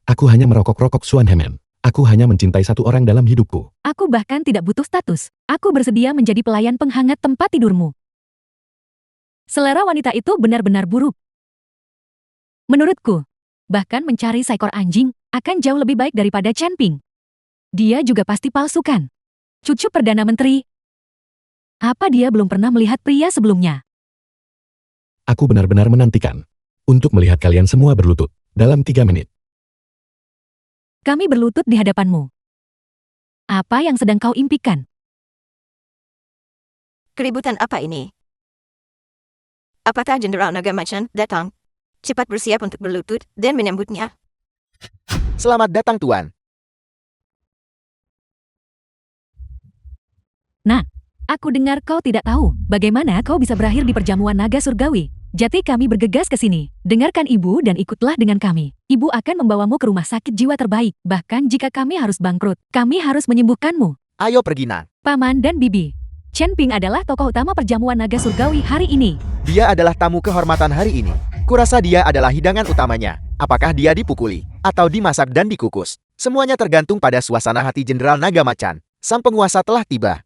Aku hanya merokok-rokok Suan Hemen. Aku hanya mencintai satu orang dalam hidupku. Aku bahkan tidak butuh status. Aku bersedia menjadi pelayan penghangat tempat tidurmu. Selera wanita itu benar-benar buruk. Menurutku, bahkan mencari seekor anjing akan jauh lebih baik daripada Chenping. Dia juga pasti palsu kan? Cucu Perdana Menteri. Apa dia belum pernah melihat pria sebelumnya? Aku benar-benar menantikan untuk melihat kalian semua berlutut dalam 3 menit. Kami berlutut di hadapanmu. Apa yang sedang kau impikan? Keributan apa ini? Apakah Jenderal Naga Macan datang? Cepat bersiap untuk berlutut dan menyambutnya. Selamat datang, Tuan. Nah, aku dengar kau tidak tahu bagaimana kau bisa berakhir di perjamuan naga surgawi. Jadi kami bergegas ke sini. Dengarkan ibu dan ikutlah dengan kami. Ibu akan membawamu ke rumah sakit jiwa terbaik. Bahkan jika kami harus bangkrut, kami harus menyembuhkanmu. Ayo pergi, Nan. Paman dan Bibi. Chenping adalah tokoh utama perjamuan naga surgawi hari ini. Dia adalah tamu kehormatan hari ini. Kurasa dia adalah hidangan utamanya. Apakah dia dipukuli, atau dimasak dan dikukus? Semuanya tergantung pada suasana hati Jenderal Naga Macan. Sang penguasa telah tiba.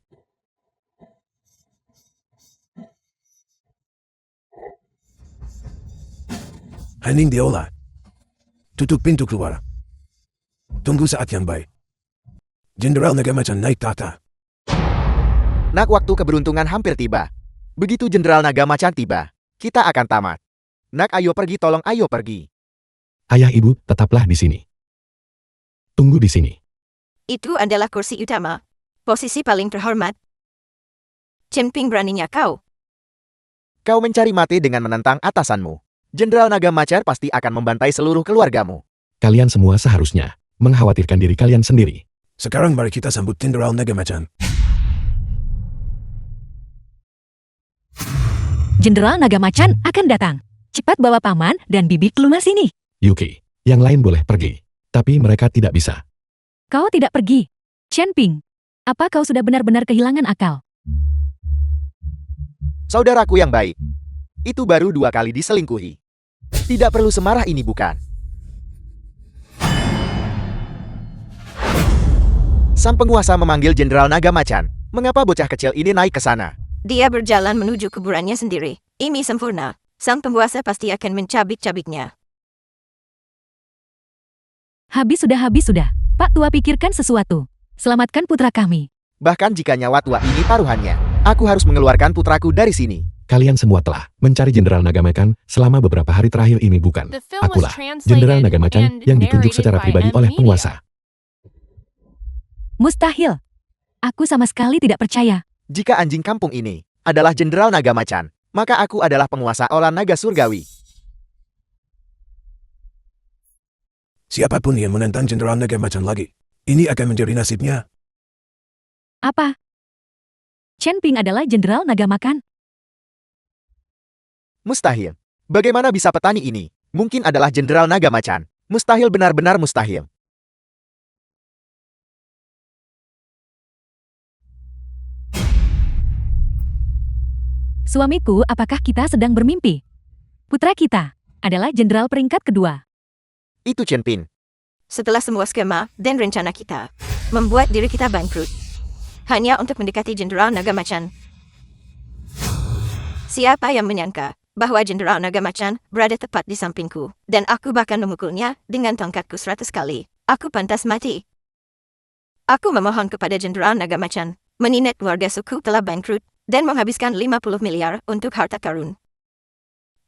Hening diolah. Tutup pintu keluar. Tunggu saat yang baik. Jenderal Naga Macan naik tahta. Nak, waktu keberuntungan hampir tiba. Begitu Jenderal Naga Macan tiba, kita akan tamat. Nak, ayo pergi, tolong ayo pergi. Ayah ibu, tetaplah di sini. Tunggu di sini. Itu adalah kursi utama. Posisi paling terhormat. Chenping, beraninya kau. Kau mencari mati dengan menentang atasanmu. Jenderal Naga Macan pasti akan membantai seluruh keluargamu. Kalian semua seharusnya mengkhawatirkan diri kalian sendiri. Sekarang mari kita sambut Jenderal Naga Macan. Jenderal Naga Macan akan datang. Cepat bawa paman dan bibi keluar sini. Yuki, yang lain boleh pergi. Tapi mereka tidak bisa. Kau tidak pergi. Chenping, apa kau sudah benar-benar kehilangan akal? Saudaraku yang baik. Itu baru 2 kali diselingkuhi. Tidak perlu semarah ini, bukan? Sang penguasa memanggil Jenderal Naga Macan. Mengapa bocah kecil ini naik ke sana? Dia berjalan menuju kuburannya sendiri. Ini sempurna. Sang penguasa pasti akan mencabik-cabiknya. Habis sudah. Pak Tua, pikirkan sesuatu. Selamatkan putra kami. Bahkan jika nyawa tua ini taruhannya, aku harus mengeluarkan putraku dari sini. Kalian semua telah mencari Jenderal Naga Macan selama beberapa hari terakhir ini, bukan? The film was Akulah Jenderal Naga Macan translated yang and ditunjuk narrated secara by pribadi M. oleh Media. penguasa. Mustahil. Aku sama sekali tidak percaya. Jika anjing kampung ini adalah Jenderal Naga Macan, maka aku adalah penguasa Olah Naga Surgawi. Siapapun yang menentang Jenderal Naga Macan lagi, ini akan menjadi nasibnya. Apa? Chen Ping adalah jenderal naga makan? Mustahil. Bagaimana bisa petani ini? Mungkin adalah jenderal naga macan. Mustahil, benar-benar mustahil. Suamiku, apakah kita sedang bermimpi? Putra kita adalah jenderal peringkat kedua. Itu Chen Ping. Setelah semua skema dan rencana kita, membuat diri kita bangkrut. Hanya untuk mendekati jenderal naga macan. Siapa yang menyangka bahwa jenderal naga macan berada tepat di sampingku, dan aku bahkan memukulnya dengan tongkatku 100 kali. Aku pantas mati. Aku memohon kepada jenderal naga macan, mengingat keluarga suku telah bangkrut, dan menghabiskan 50 miliar untuk harta karun.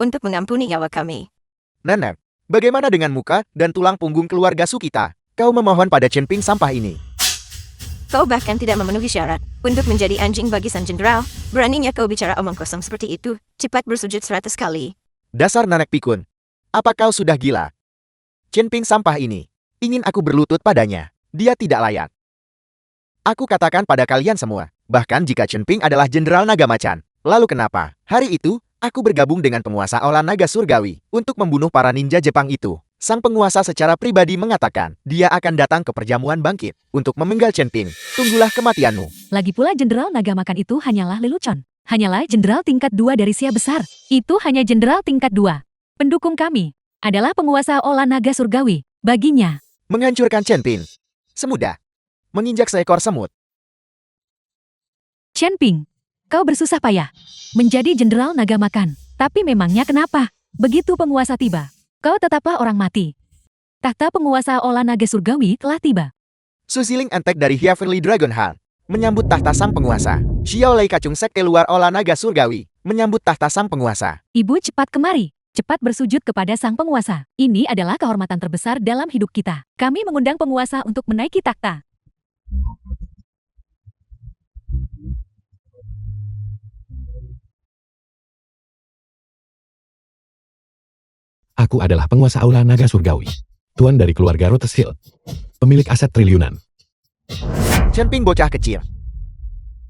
Untuk mengampuni nyawa kami. Nenek, bagaimana dengan muka dan tulang punggung keluarga Su kita? Kau memohon pada Chen Ping sampah ini. Kau bahkan tidak memenuhi syarat untuk menjadi anjing bagi sang jenderal. Beraninya kau bicara omong kosong seperti itu, cepat bersujud 100 kali. Dasar nenek pikun. Apa kau sudah gila? Chen Ping sampah ini. Ingin aku berlutut padanya. Dia tidak layak. Aku katakan pada kalian semua, bahkan jika Chen Ping adalah jenderal naga macan. Lalu kenapa? Hari itu, aku bergabung dengan penguasa Olah Naga Surgawi untuk membunuh para ninja Jepang itu. Sang penguasa secara pribadi mengatakan, dia akan datang ke perjamuan bangkit untuk memenggal Chen Ping. Tunggulah kematianmu. Lagi pula jenderal naga makan itu hanyalah lelucon. Hanyalah jenderal tingkat 2 dari Sia Besar. Itu hanya jenderal tingkat 2. Pendukung kami adalah penguasa Olah Naga Surgawi. Baginya, Menghancurkan Chen Ping. Semudah. Menginjak seekor semut. Chen Ping, kau bersusah payah menjadi jenderal naga makan. Tapi memangnya kenapa? Begitu penguasa tiba, kau tetaplah orang mati. Tahta penguasa Olah Naga Surgawi telah tiba. Susiling Entek dari Heavenly Dragon Heart menyambut tahta sang penguasa. Xiao Lei Kacung Sekte luar Olah Naga Surgawi menyambut tahta sang penguasa. Ibu cepat kemari. Cepat bersujud kepada sang penguasa. Ini adalah kehormatan terbesar dalam hidup kita. Kami mengundang penguasa untuk menaiki takhta. Aku adalah penguasa Aula Naga Surgawi. Tuan dari keluarga Lotus Hill. Pemilik aset triliunan. Chen Ping bocah kecil.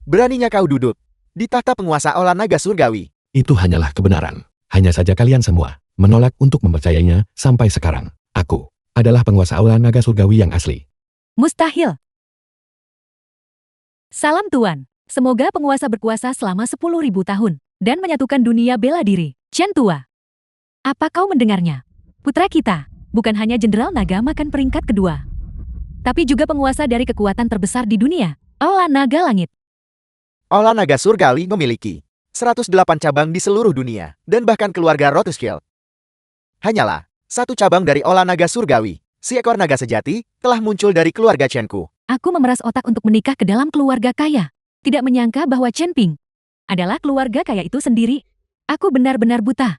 Beraninya kau duduk di tahta penguasa Olah Naga Surgawi. Itu hanyalah kebenaran. Hanya saja kalian semua menolak untuk mempercayainya sampai sekarang. Aku adalah penguasa Aula Naga Surgawi yang asli. Mustahil. Salam Tuan. Semoga penguasa berkuasa selama 10.000 tahun dan menyatukan dunia bela diri. Chen Tua. Apa kau mendengarnya? Putra kita bukan hanya jenderal naga makan peringkat kedua, tapi juga penguasa dari kekuatan terbesar di dunia, Aula Naga Langit. Olah Naga Surgawi memiliki 108 cabang di seluruh dunia, dan bahkan keluarga Rothschild. Hanyalah satu cabang dari Olah Naga Surgawi, si ekor naga sejati, telah muncul dari keluarga Chenku. Aku memeras otak untuk menikah ke dalam keluarga kaya. Tidak menyangka bahwa Chen Ping adalah keluarga kaya itu sendiri. Aku benar-benar buta.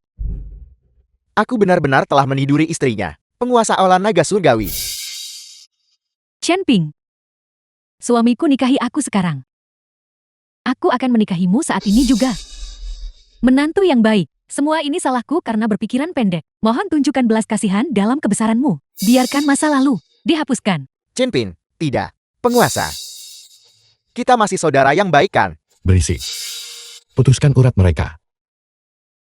Aku benar-benar telah meniduri istrinya, penguasa Olah Naga Surgawi. Chen Ping. Suamiku nikahi aku sekarang. Aku akan menikahimu saat ini juga. Menantu yang baik. Semua ini salahku karena berpikiran pendek. Mohon tunjukkan belas kasihan dalam kebesaranmu. Biarkan masa lalu dihapuskan. Chen Ping, tidak. Penguasa. Kita masih saudara yang baik kan? Berisik. Putuskan urat mereka.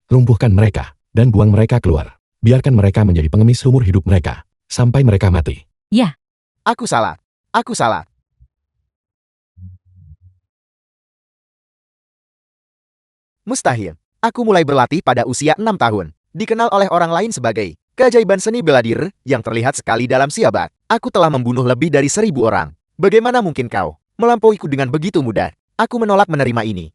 Lumpuhkan mereka, dan buang mereka keluar. Biarkan mereka menjadi pengemis seumur hidup mereka, sampai mereka mati. Ya, Aku salah. Aku salah. Mustahil. Aku mulai berlatih pada usia 6 tahun. Dikenal oleh orang lain sebagai keajaiban seni bela diri yang terlihat sekali dalam siabat. Aku telah membunuh lebih dari 1.000 orang. Bagaimana mungkin kau melampauiku dengan begitu mudah? Aku menolak menerima ini.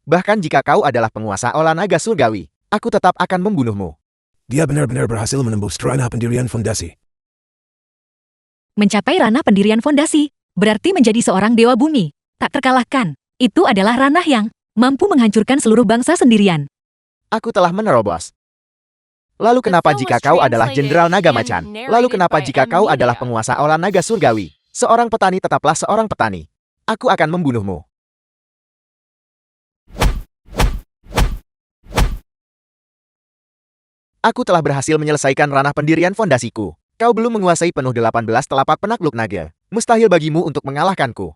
Bahkan jika kau adalah penguasa Olah Naga Surgawi, aku tetap akan membunuhmu. Dia benar-benar berhasil menembus ranah pendirian fondasi. mencapai ranah pendirian fondasi, berarti menjadi seorang dewa bumi. Tak terkalahkan. Itu adalah ranah yang mampu menghancurkan seluruh bangsa sendirian. Aku telah menerobos. Lalu kenapa jika kau adalah jenderal naga macan? Lalu kenapa jika kau adalah penguasa Olah Naga Surgawi? Seorang petani tetaplah seorang petani. Aku akan membunuhmu. Aku telah berhasil menyelesaikan ranah pendirian fondasiku. Kau belum menguasai penuh 18 telapak penakluk naga. Mustahil bagimu untuk mengalahkanku.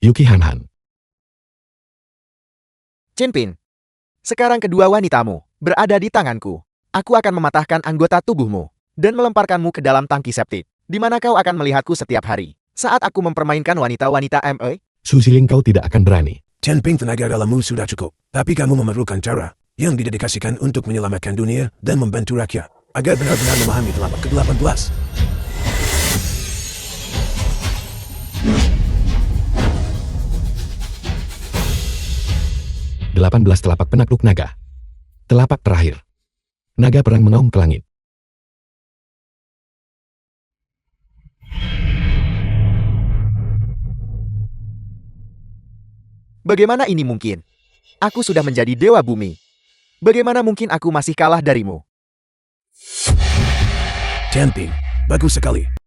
Yuki Han. Chenpin. Sekarang kedua wanitamu berada di tanganku. Aku akan mematahkan anggota tubuhmu dan melemparkanmu ke dalam tangki septik, di mana kau akan melihatku setiap hari saat aku mempermainkan wanita-wanita ME. Su Xiling, kau tidak akan berani. Chenping, tenaga dalammu sudah cukup. Tapi kamu memerlukan cara yang didedikasikan untuk menyelamatkan dunia dan membantu rakyat agar benar-benar memahami telapak ke-18. Delapan belas telapak penakluk naga. Telapak terakhir. Naga perang menaung ke langit. Bagaimana ini mungkin? Aku sudah menjadi dewa bumi. Bagaimana mungkin aku masih kalah darimu? Chenping, bagus sekali.